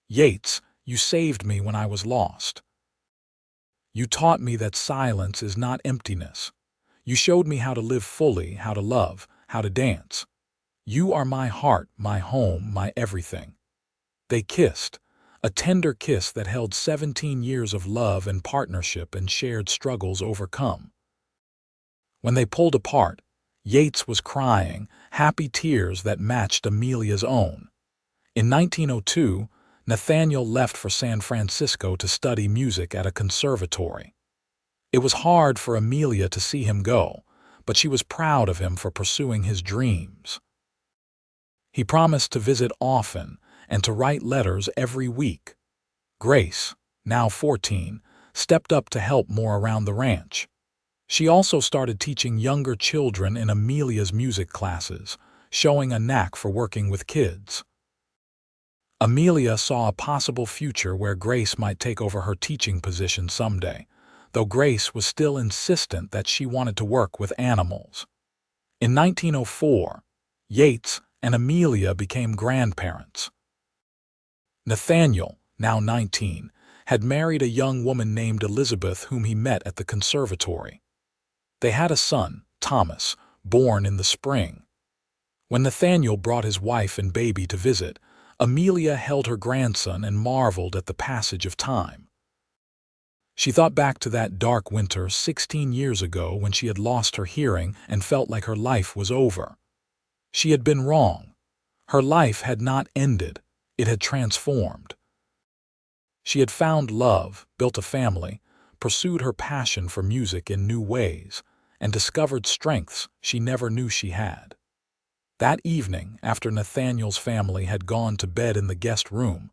"Yates, you saved me when I was lost. You taught me that silence is not emptiness. You showed me how to live fully, how to love, how to dance. You are my heart, my home, my everything." They kissed, a tender kiss that held 17 years of love and partnership and shared struggles overcome. When they pulled apart, Yates was crying, happy tears that matched Amelia's own. In 1902, Nathaniel left for San Francisco to study music at a conservatory. It was hard for Amelia to see him go, but she was proud of him for pursuing his dreams. He promised to visit often and to write letters every week. Grace, now 14, stepped up to help more around the ranch. She also started teaching younger children in Amelia's music classes, showing a knack for working with kids. Amelia saw a possible future where Grace might take over her teaching position someday, though Grace was still insistent that she wanted to work with animals. In 1904, Yates and Amelia became grandparents. Nathaniel, now 19, had married a young woman named Elizabeth whom he met at the conservatory. They had a son, Thomas, born in the spring. When Nathaniel brought his wife and baby to visit, Amelia held her grandson and marveled at the passage of time. She thought back to that dark winter 16 years ago when she had lost her hearing and felt like her life was over. She had been wrong. Her life had not ended. It had transformed. She had found love, built a family, pursued her passion for music in new ways, and discovered strengths she never knew she had. That evening, after Nathaniel's family had gone to bed in the guest room,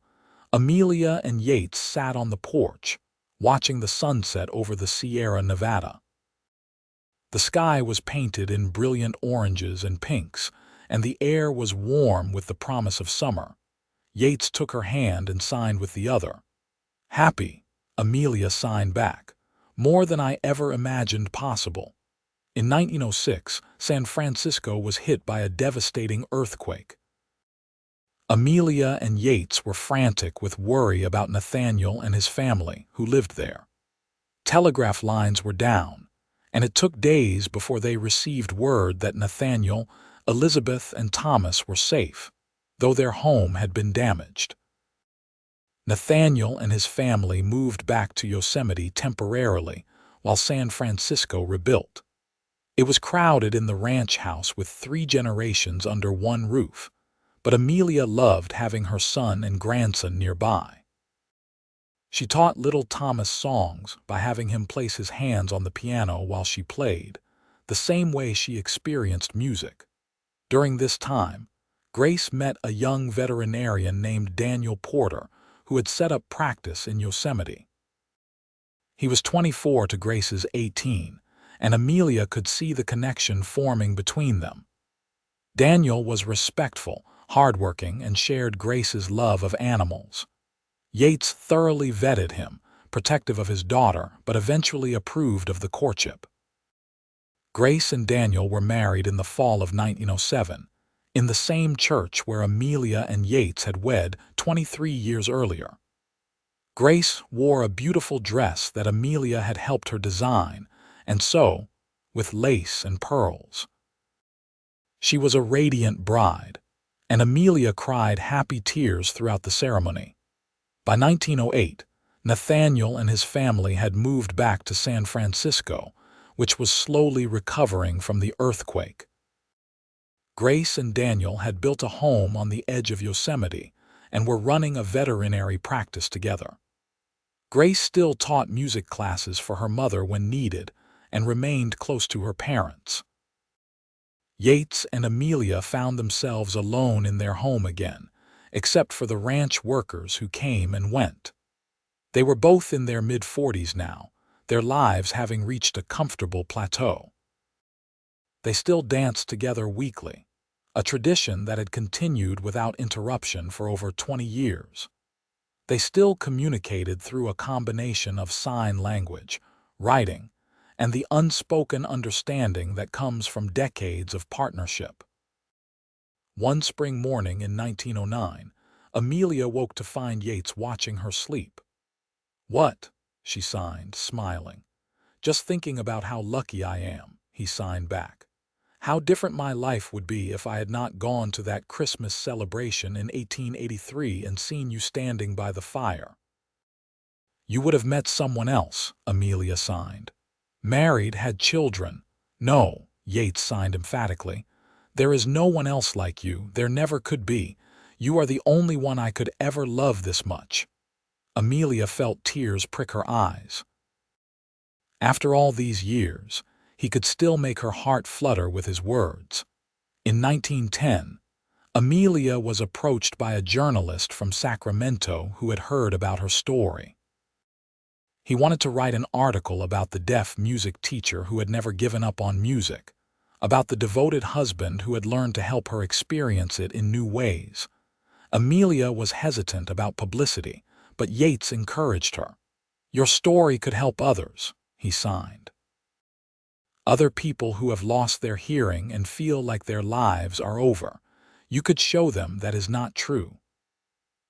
Amelia and Yates sat on the porch, watching the sunset over the Sierra Nevada. The sky was painted in brilliant oranges and pinks, and the air was warm with the promise of summer. Yates took her hand and signed with the other, Happy, Amelia signed back. More than I ever imagined possible. In 1906, San Francisco was hit by a devastating earthquake. Amelia and Yates were frantic with worry about Nathaniel and his family, who lived there. Telegraph lines were down, and it took days before they received word that Nathaniel, Elizabeth, and Thomas were safe, though their home had been damaged. Nathaniel and his family moved back to Yosemite temporarily while San Francisco rebuilt. It was crowded in the ranch house with 3 generations under one roof, but Amelia loved having her son and grandson nearby. She taught little Thomas songs by having him place his hands on the piano while she played, the same way she experienced music. During this time, Grace met a young veterinarian named Daniel Porter who had set up practice in Yosemite. He was 24 to Grace's 18, and Amelia could see the connection forming between them. Daniel was respectful, hardworking, and shared Grace's love of animals. Yates thoroughly vetted him, protective of his daughter, but eventually approved of the courtship. Grace and Daniel were married in the fall of 1907, in the same church where Amelia and Yates had wed 23 years earlier. Grace wore a beautiful dress that Amelia had helped her design, and sew, with lace and pearls. She was a radiant bride, and Amelia cried happy tears throughout the ceremony. By 1908, Nathaniel and his family had moved back to San Francisco, which was slowly recovering from the earthquake. Grace and Daniel had built a home on the edge of Yosemite and were running a veterinary practice together. Grace still taught music classes for her mother when needed and remained close to her parents. Yates and Amelia found themselves alone in their home again, except for the ranch workers who came and went. They were both in their mid-40s now, their lives having reached a comfortable plateau. They still danced together weekly, a tradition that had continued without interruption for over 20 years. They still communicated through a combination of sign language, writing, and the unspoken understanding that comes from decades of partnership. One spring morning in 1909, Amelia woke to find Yates watching her sleep. "What?" she signed, smiling. "Just thinking about how lucky I am," he signed back. "How different my life would be if I had not gone to that Christmas celebration in 1883 and seen you standing by the fire." "You would have met someone else," Amelia signed. "Married, had children." "No," Yates signed emphatically. "There is no one else like you. There never could be. You are the only one I could ever love this much." Amelia felt tears prick her eyes. After all these years, he could still make her heart flutter with his words. In 1910, Amelia was approached by a journalist from Sacramento who had heard about her story. He wanted to write an article about the deaf music teacher who had never given up on music, about the devoted husband who had learned to help her experience it in new ways. Amelia was hesitant about publicity, but Yates encouraged her. "Your story could help others," he signed. "Other people who have lost their hearing and feel like their lives are over. You could show them that is not true."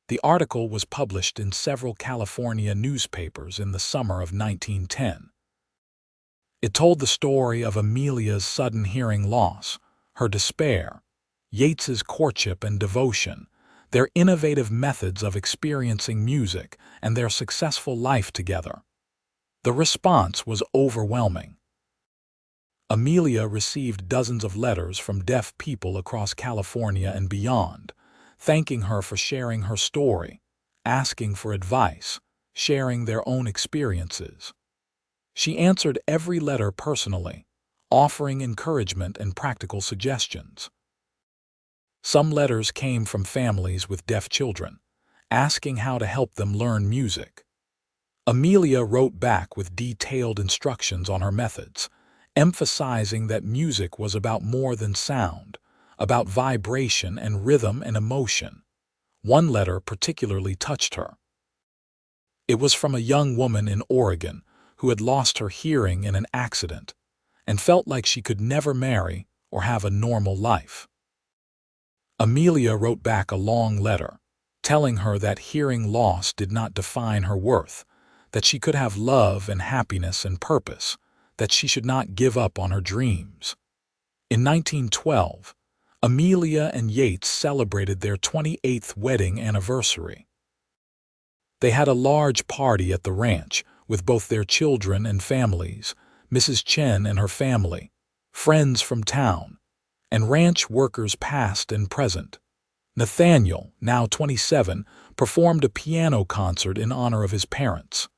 The article was published in several California newspapers in the summer of 1910. It told the story of Amelia's sudden hearing loss, her despair, Yates's courtship and devotion, their innovative methods of experiencing music, and their successful life together. The response was overwhelming. Amelia received dozens of letters from deaf people across California and beyond, thanking her for sharing her story, asking for advice, sharing their own experiences. She answered every letter personally, offering encouragement and practical suggestions. Some letters came from families with deaf children, asking how to help them learn music. Amelia wrote back with detailed instructions on her methods, emphasizing that music was about more than sound, about vibration and rhythm and emotion. One letter particularly touched her. It was from a young woman in Oregon who had lost her hearing in an accident and felt like she could never marry or have a normal life. Amelia wrote back a long letter, telling her that hearing loss did not define her worth, that she could have love and happiness and purpose, that she should not give up on her dreams. In 1912, Amelia and Yates celebrated their 28th wedding anniversary. They had a large party at the ranch with both their children and families, Mrs. Chen and her family, friends from town, and ranch workers past and present. Nathaniel, now 27, performed a piano concert in honor of his parents.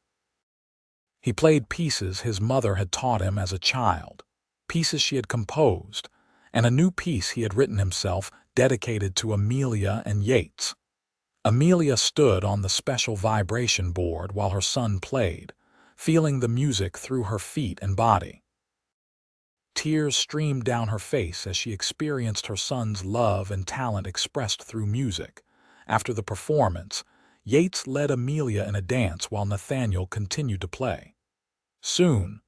He played pieces his mother had taught him as a child, pieces she had composed, and a new piece he had written himself dedicated to Amelia and Yates. Amelia stood on the special vibration board while her son played, feeling the music through her feet and body. Tears streamed down her face as she experienced her son's love and talent expressed through music. After the performance, Yates led Amelia in a dance while Nathaniel continued to play. Soon,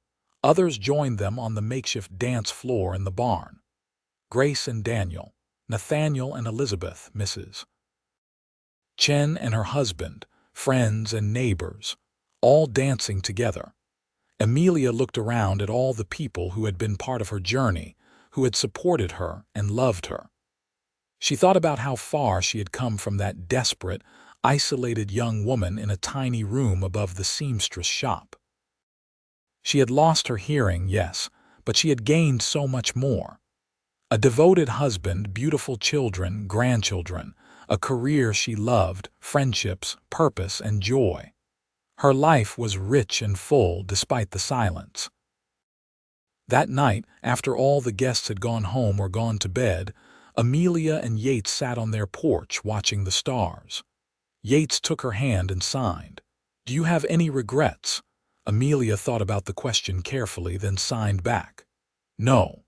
others joined them on the makeshift dance floor in the barn. Grace and Daniel, Nathaniel and Elizabeth, Mrs. Chen and her husband, friends and neighbors, all dancing together. Amelia looked around at all the people who had been part of her journey, who had supported her and loved her. She thought about how far she had come from that desperate, isolated young woman in a tiny room above the seamstress shop. She had lost her hearing, yes, but she had gained so much more. A devoted husband, beautiful children, grandchildren, a career she loved, friendships, purpose, and joy. Her life was rich and full despite the silence. That night, after all the guests had gone home or gone to bed, Amelia and Yates sat on their porch watching the stars. Yates took her hand and signed. "Do you have any regrets?" Amelia thought about the question carefully, then signed back. "No.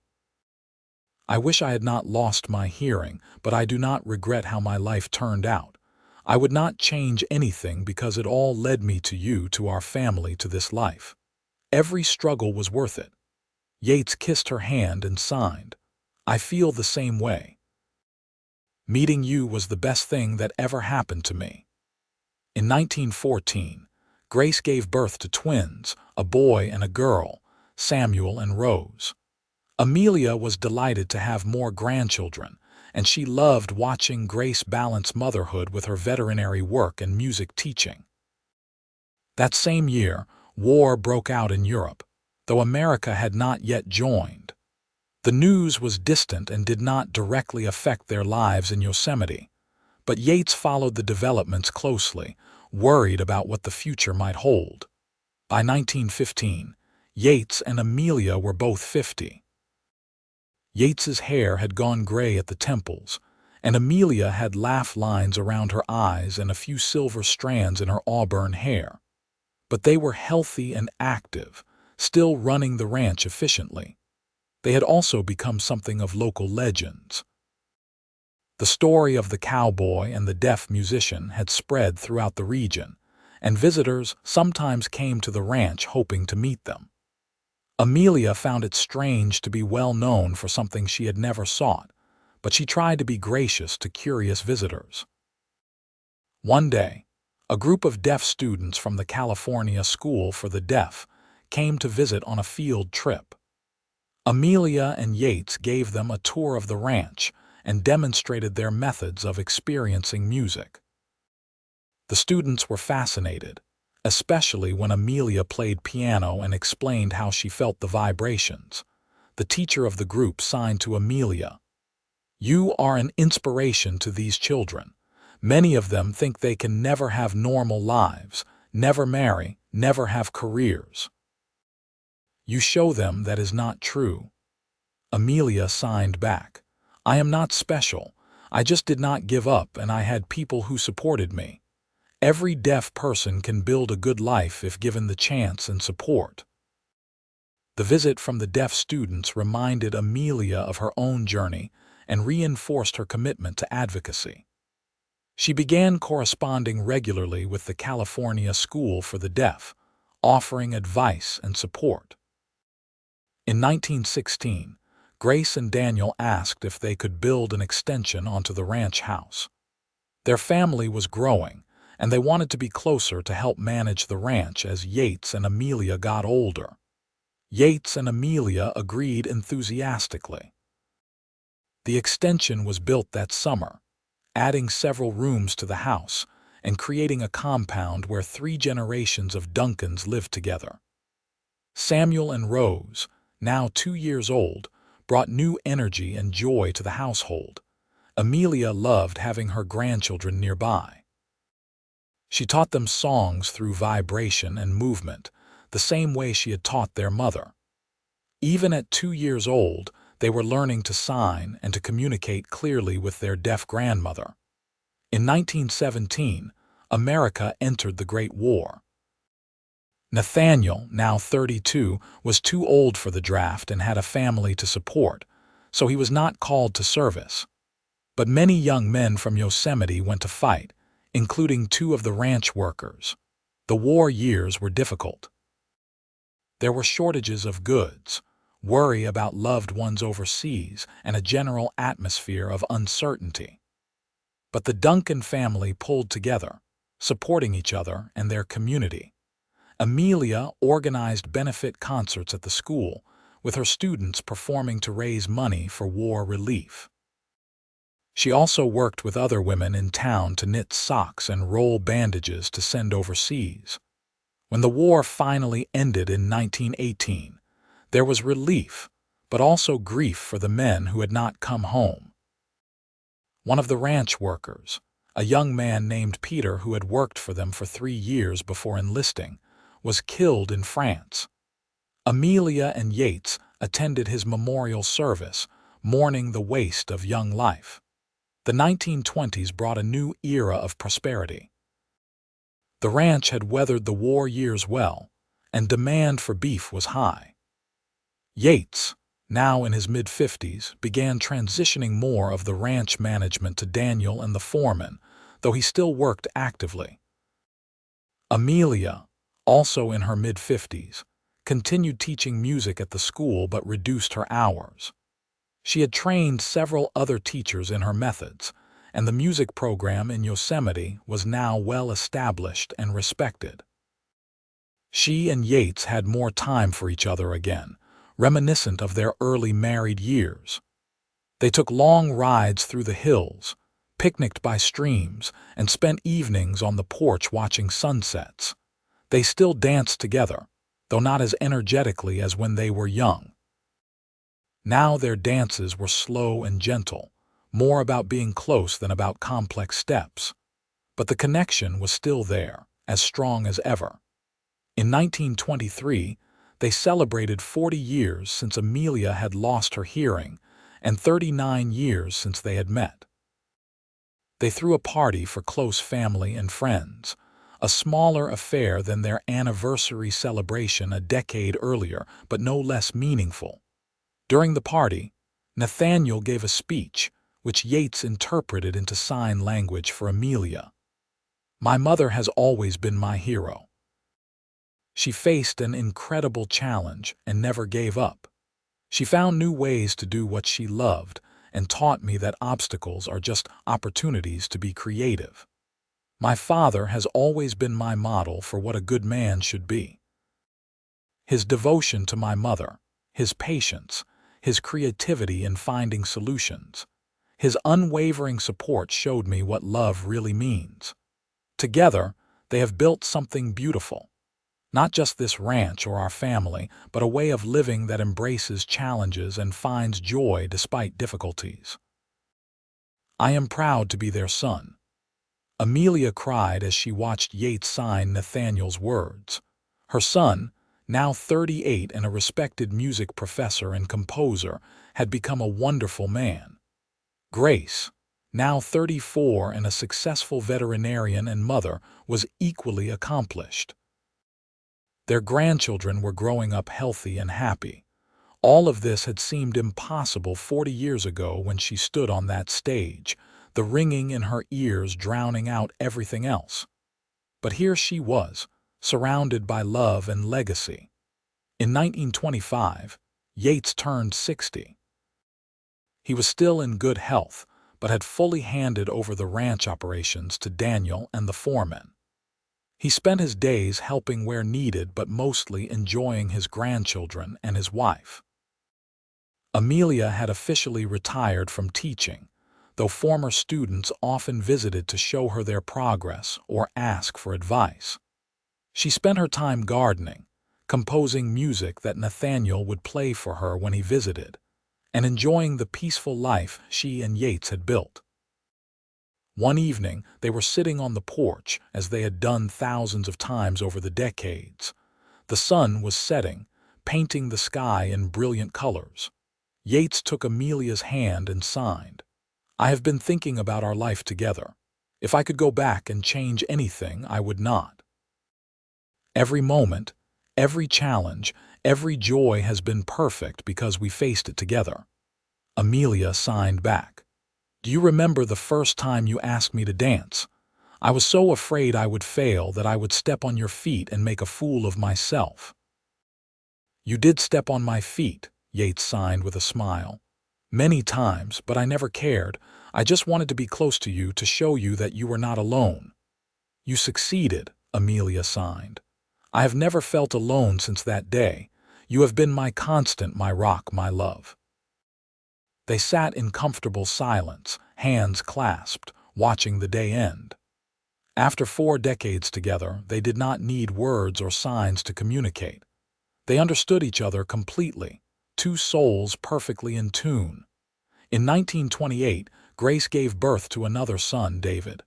I wish I had not lost my hearing, but I do not regret how my life turned out. I would not change anything because it all led me to you, to our family, to this life. Every struggle was worth it." Yates kissed her hand and signed. "I feel the same way. Meeting you was the best thing that ever happened to me." In 1914, Grace gave birth to twins, a boy and a girl, Samuel and Rose. Amelia was delighted to have more grandchildren, and she loved watching Grace balance motherhood with her veterinary work and music teaching. That same year, war broke out in Europe, though America had not yet joined. The news was distant and did not directly affect their lives in Yosemite, but Yates followed the developments closely, worried about what the future might hold. By 1915, Yates and Amelia were both 50. Yates's hair had gone gray at the temples, and Amelia had laugh lines around her eyes and a few silver strands in her auburn hair. But they were healthy and active, still running the ranch efficiently. They had also become something of local legends. The story of the cowboy and the deaf musician had spread throughout the region, and visitors sometimes came to the ranch hoping to meet them. Amelia found it strange to be well known for something she had never sought, but she tried to be gracious to curious visitors. One day, a group of deaf students from the California School for the Deaf came to visit on a field trip. Amelia and Yates gave them a tour of the ranch and demonstrated their methods of experiencing music. The students were fascinated, especially when Amelia played piano and explained how she felt the vibrations. The teacher of the group signed to Amelia, "You are an inspiration to these children. Many of them think they can never have normal lives, never marry, never have careers. You show them that is not true." Amelia signed back, "I am not special. I just did not give up, and I had people who supported me. Every deaf person can build a good life if given the chance and support." The visit from the deaf students reminded Amelia of her own journey and reinforced her commitment to advocacy. She began corresponding regularly with the California School for the Deaf, offering advice and support. In 1916, Grace and Daniel asked if they could build an extension onto the ranch house. Their family was growing, and they wanted to be closer to help manage the ranch as Yates and Amelia got older. Yates and Amelia agreed enthusiastically. The extension was built that summer, adding several rooms to the house and creating a compound where 3 generations of Duncans lived together. Samuel and Rose, now 2 years old, brought new energy and joy to the household. Amelia loved having her grandchildren nearby. She taught them songs through vibration and movement, the same way she had taught their mother. Even at 2 years old, they were learning to sign and to communicate clearly with their deaf grandmother. In 1917, America entered the Great War. Nathaniel, now 32, was too old for the draft and had a family to support, so he was not called to service. But many young men from Yosemite went to fight, including 2 of the ranch workers. The war years were difficult. There were shortages of goods, worry about loved ones overseas, and a general atmosphere of uncertainty. But the Duncan family pulled together, supporting each other and their community. Amelia organized benefit concerts at the school, with her students performing to raise money for war relief. She also worked with other women in town to knit socks and roll bandages to send overseas. When the war finally ended in 1918, there was relief, but also grief for the men who had not come home. One of the ranch workers, a young man named Peter who had worked for them for 3 years before enlisting, was killed in France. Amelia and Yates attended his memorial service, mourning the waste of young life. The 1920s brought a new era of prosperity. The ranch had weathered the war years well, and demand for beef was high. Yates, now in his mid-50s, began transitioning more of the ranch management to Daniel and the foreman, though he still worked actively. Amelia, also in her mid-50s, continued teaching music at the school but reduced her hours. She had trained several other teachers in her methods, and the music program in Yosemite was now well established and respected. She and Yates had more time for each other again, reminiscent of their early married years. They took long rides through the hills, picnicked by streams, and spent evenings on the porch watching sunsets. They still danced together, though not as energetically as when they were young. Now their dances were slow and gentle, more about being close than about complex steps. But the connection was still there, as strong as ever. In 1923, they celebrated 40 years since Amelia had lost her hearing and 39 years since they had met. They threw a party for close family and friends, a smaller affair than their anniversary celebration a decade earlier, but no less meaningful. During the party, Nathaniel gave a speech, which Yates interpreted into sign language for Amelia. "My mother has always been my hero. She faced an incredible challenge and never gave up. She found new ways to do what she loved and taught me that obstacles are just opportunities to be creative. My father has always been my model for what a good man should be. His devotion to my mother, his patience, his creativity in finding solutions, his unwavering support showed me what love really means. Together, they have built something beautiful. Not just this ranch or our family, but a way of living that embraces challenges and finds joy despite difficulties. I am proud to be their son." Amelia cried as she watched Yates sign Nathaniel's words. Her son, now 38 and a respected music professor and composer, had become a wonderful man. Grace, now 34 and a successful veterinarian and mother, was equally accomplished. Their grandchildren were growing up healthy and happy. All of this had seemed impossible 40 years ago when she stood on that stage, the ringing in her ears drowning out everything else. But here she was, surrounded by love and legacy. In 1925, Yates turned 60. He was still in good health, but had fully handed over the ranch operations to Daniel and the foremen. He spent his days helping where needed but mostly enjoying his grandchildren and his wife. Amelia had officially retired from teaching, though former students often visited to show her their progress or ask for advice. She spent her time gardening, composing music that Nathaniel would play for her when he visited, and enjoying the peaceful life she and Yates had built. One evening, they were sitting on the porch, as they had done thousands of times over the decades. The sun was setting, painting the sky in brilliant colors. Yates took Amelia's hand and signed, "I have been thinking about our life together. If I could go back and change anything, I would not. Every moment, every challenge, every joy has been perfect because we faced it together." Amelia signed back, "Do you remember the first time you asked me to dance? I was so afraid I would fail, that I would step on your feet and make a fool of myself." "You did step on my feet," Yates signed with a smile. "Many times, but I never cared. I just wanted to be close to you to show you that you were not alone." "You succeeded," Amelia signed. "I have never felt alone since that day. You have been my constant, my rock, my love." They sat in comfortable silence, hands clasped, watching the day end. After 4 decades together, they did not need words or signs to communicate. They understood each other completely, two souls perfectly in tune. In 1928, Grace gave birth to another son, David.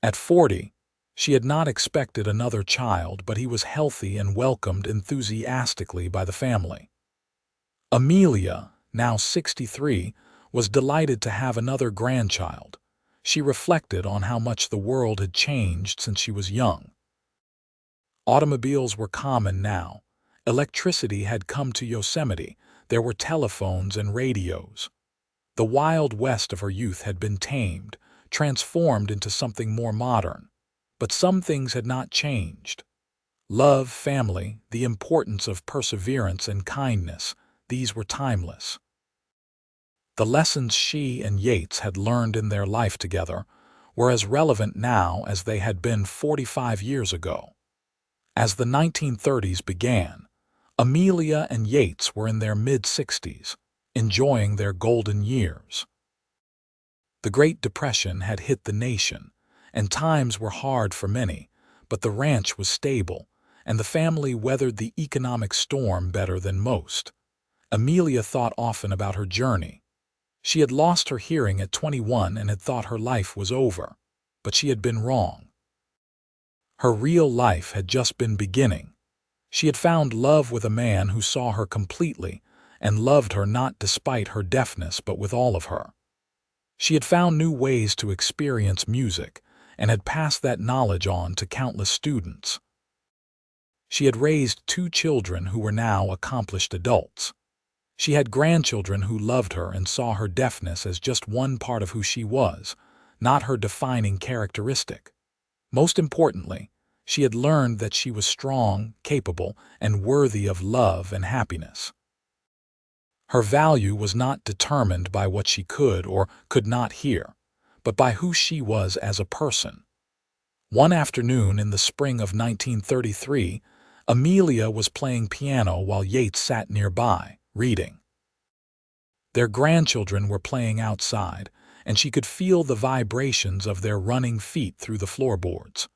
At 40, she had not expected another child, but he was healthy and welcomed enthusiastically by the family. Amelia, now 63, was delighted to have another grandchild. She reflected on how much the world had changed since she was young. Automobiles were common now. Electricity had come to Yosemite. There were telephones and radios. The Wild West of her youth had been tamed, transformed into something more modern. But some things had not changed. Love, family, the importance of perseverance and kindness, these were timeless. The lessons she and Yates had learned in their life together were as relevant now as they had been 45 years ago. As the 1930s began, Amelia and Yates were in their mid-60s, enjoying their golden years. The Great Depression had hit the nation, and times were hard for many, but the ranch was stable, and the family weathered the economic storm better than most. Amelia thought often about her journey. She had lost her hearing at 21 and had thought her life was over, but she had been wrong. Her real life had just been beginning. She had found love with a man who saw her completely and loved her not despite her deafness but with all of her. She had found new ways to experience music and had passed that knowledge on to countless students. She had raised 2 children who were now accomplished adults. She had grandchildren who loved her and saw her deafness as just one part of who she was, not her defining characteristic. Most importantly, she had learned that she was strong, capable, and worthy of love and happiness. Her value was not determined by what she could or could not hear, but by who she was as a person. One afternoon in the spring of 1933, Amelia was playing piano while Yates sat nearby, reading. Their grandchildren were playing outside, and she could feel the vibrations of their running feet through the floorboards.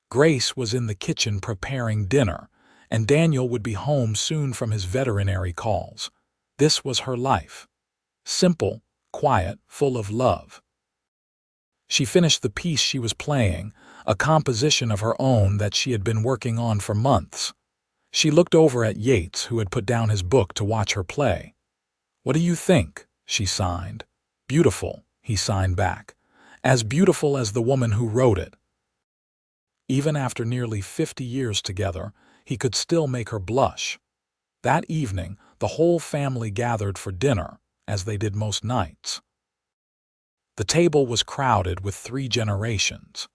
Grace was in the kitchen preparing dinner, and Daniel would be home soon from his veterinary calls. This was her life. Simple, quiet, full of love. She finished the piece she was playing, a composition of her own that she had been working on for months. She looked over at Yates, who had put down his book to watch her play. "What do you think?" she signed. "Beautiful," he signed back. "As beautiful as the woman who wrote it." Even after nearly 50 years together, he could still make her blush. That evening, the whole family gathered for dinner, as they did most nights. The table was crowded with three generations: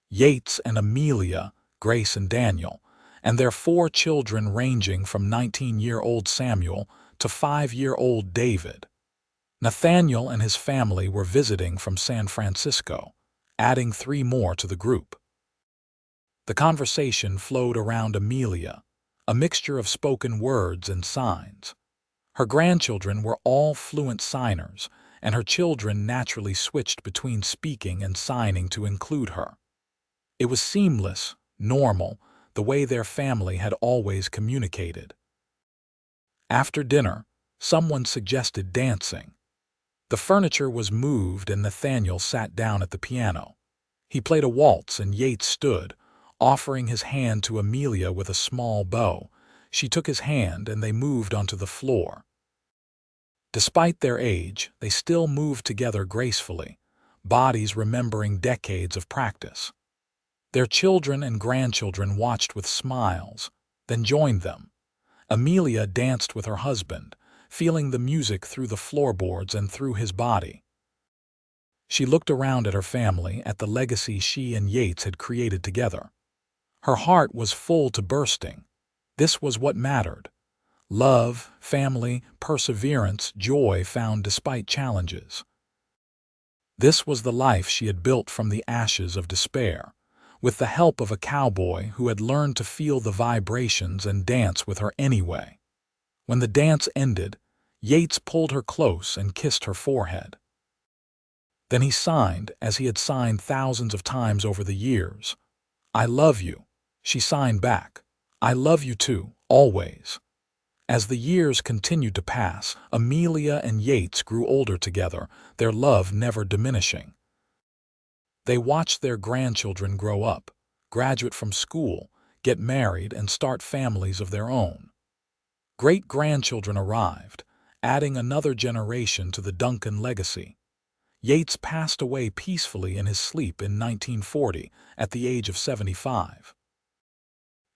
Yates and Amelia, Grace and Daniel, and their four children ranging from 19-year-old Samuel to 5-year-old David. Nathaniel and his family were visiting from San Francisco, adding three more to the group. The conversation flowed around Amelia, a mixture of spoken words and signs. Her grandchildren were all fluent signers, and her children naturally switched between speaking and signing to include her. It was seamless, normal, the way their family had always communicated. After dinner, someone suggested dancing. The furniture was moved and Nathaniel sat down at the piano. He played a waltz and Yates stood, offering his hand to Amelia with a small bow. She took his hand and they moved onto the floor. Despite their age, they still moved together gracefully, bodies remembering decades of practice. Their children and grandchildren watched with smiles, then joined them. Amelia danced with her husband, feeling the music through the floorboards and through his body. She looked around at her family, at the legacy she and Yates had created together. Her heart was full to bursting. This was what mattered: love, family, perseverance, joy found despite challenges. This was the life she had built from the ashes of despair, with the help of a cowboy who had learned to feel the vibrations and dance with her anyway. When the dance ended, Yates pulled her close and kissed her forehead. Then he signed, as he had signed thousands of times over the years. "I love you." She signed back, "I love you too, always." As the years continued to pass, Amelia and Yates grew older together, their love never diminishing. They watched their grandchildren grow up, graduate from school, get married, and start families of their own. Great-grandchildren arrived, adding another generation to the Duncan legacy. Yates passed away peacefully in his sleep in 1940 at the age of 75.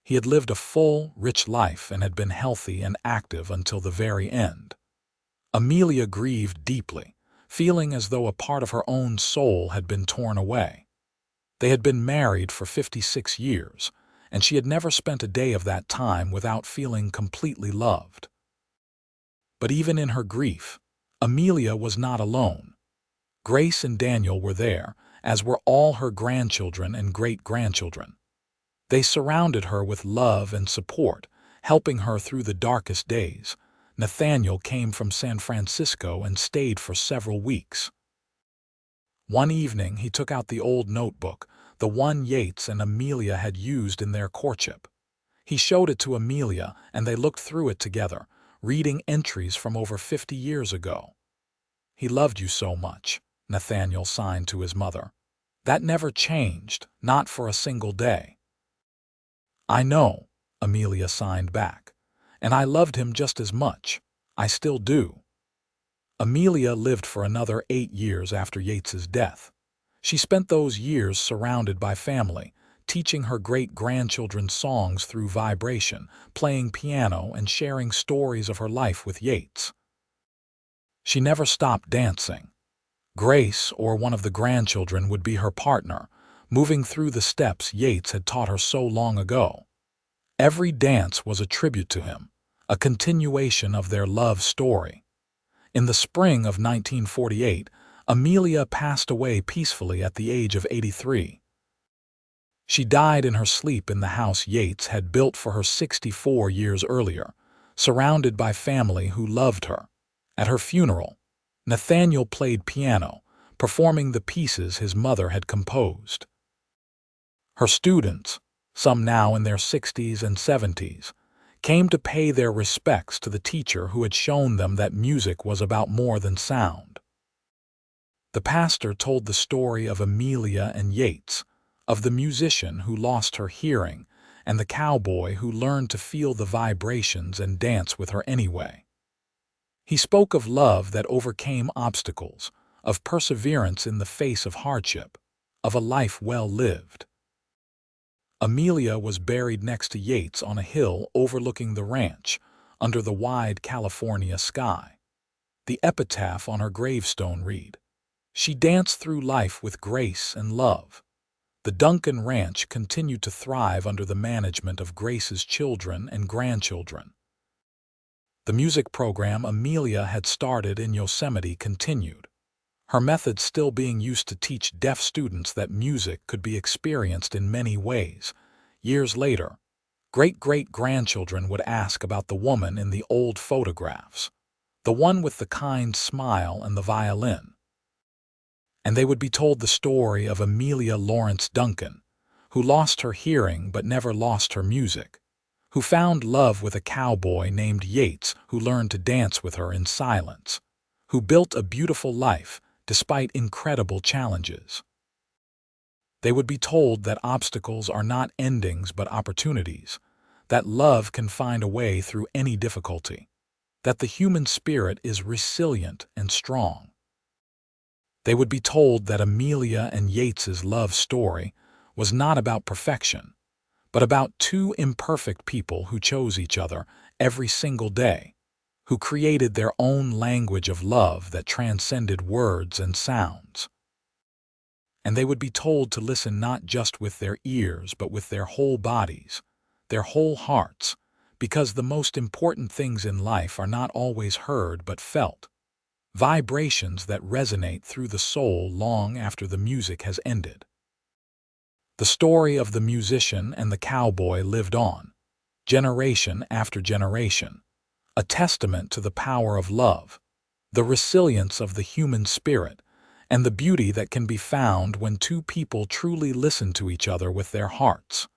He had lived a full, rich life and had been healthy and active until the very end. Amelia grieved deeply, feeling as though a part of her own soul had been torn away. They had been married for 56 years, and she had never spent a day of that time without feeling completely loved. But even in her grief, Amelia was not alone. Grace and Daniel were there, as were all her grandchildren and great-grandchildren. They surrounded her with love and support, helping her through the darkest days. Nathaniel came from San Francisco and stayed for several weeks. One evening, he took out the old notebook, the one Yates and Amelia had used in their courtship. He showed it to Amelia, and they looked through it together, reading entries from over 50 years ago. "He loved you so much," Nathaniel signed to his mother. "That never changed, not for a single day." "I know," Amelia signed back, "and I loved him just as much. I still do." Amelia lived for another 8 years after Yates's death. She spent those years surrounded by family, teaching her great-grandchildren songs through vibration, playing piano, and sharing stories of her life with Yates. She never stopped dancing. Grace, or one of the grandchildren, would be her partner, moving through the steps Yates had taught her so long ago. Every dance was a tribute to him, a continuation of their love story. In the spring of 1948, Amelia passed away peacefully at the age of 83. She died in her sleep in the house Yates had built for her 64 years earlier, surrounded by family who loved her. At her funeral, Nathaniel played piano, performing the pieces his mother had composed. Her students, some now in their 60s and 70s, came to pay their respects to the teacher who had shown them that music was about more than sound. The pastor told the story of Amelia and Yates, of the musician who lost her hearing and the cowboy who learned to feel the vibrations and dance with her anyway. He spoke of love that overcame obstacles, of perseverance in the face of hardship, of a life well lived. Amelia was buried next to Yates on a hill overlooking the ranch, under the wide California sky. The epitaph on her gravestone read, She danced through life with grace and love. The Duncan Ranch continued to thrive under the management of Grace's children and grandchildren. The music program Amelia had started in Yosemite continued, her methods still being used to teach deaf students that music could be experienced in many ways. Years later, great-great-grandchildren would ask about the woman in the old photographs, the one with the kind smile and the violin. And they would be told the story of Amelia Lawrence Duncan, who lost her hearing but never lost her music, who found love with a cowboy named Yates who learned to dance with her in silence, who built a beautiful life despite incredible challenges. They would be told that obstacles are not endings but opportunities, that love can find a way through any difficulty, that the human spirit is resilient and strong. They would be told that Amelia and Yates's love story was not about perfection, but about two imperfect people who chose each other every single day, who created their own language of love that transcended words and sounds. And they would be told to listen not just with their ears but with their whole bodies, their whole hearts, because the most important things in life are not always heard but felt, vibrations that resonate through the soul long after the music has ended. The story of the musician and the cowboy lived on, generation after generation, a testament to the power of love, the resilience of the human spirit, and the beauty that can be found when two people truly listen to each other with their hearts.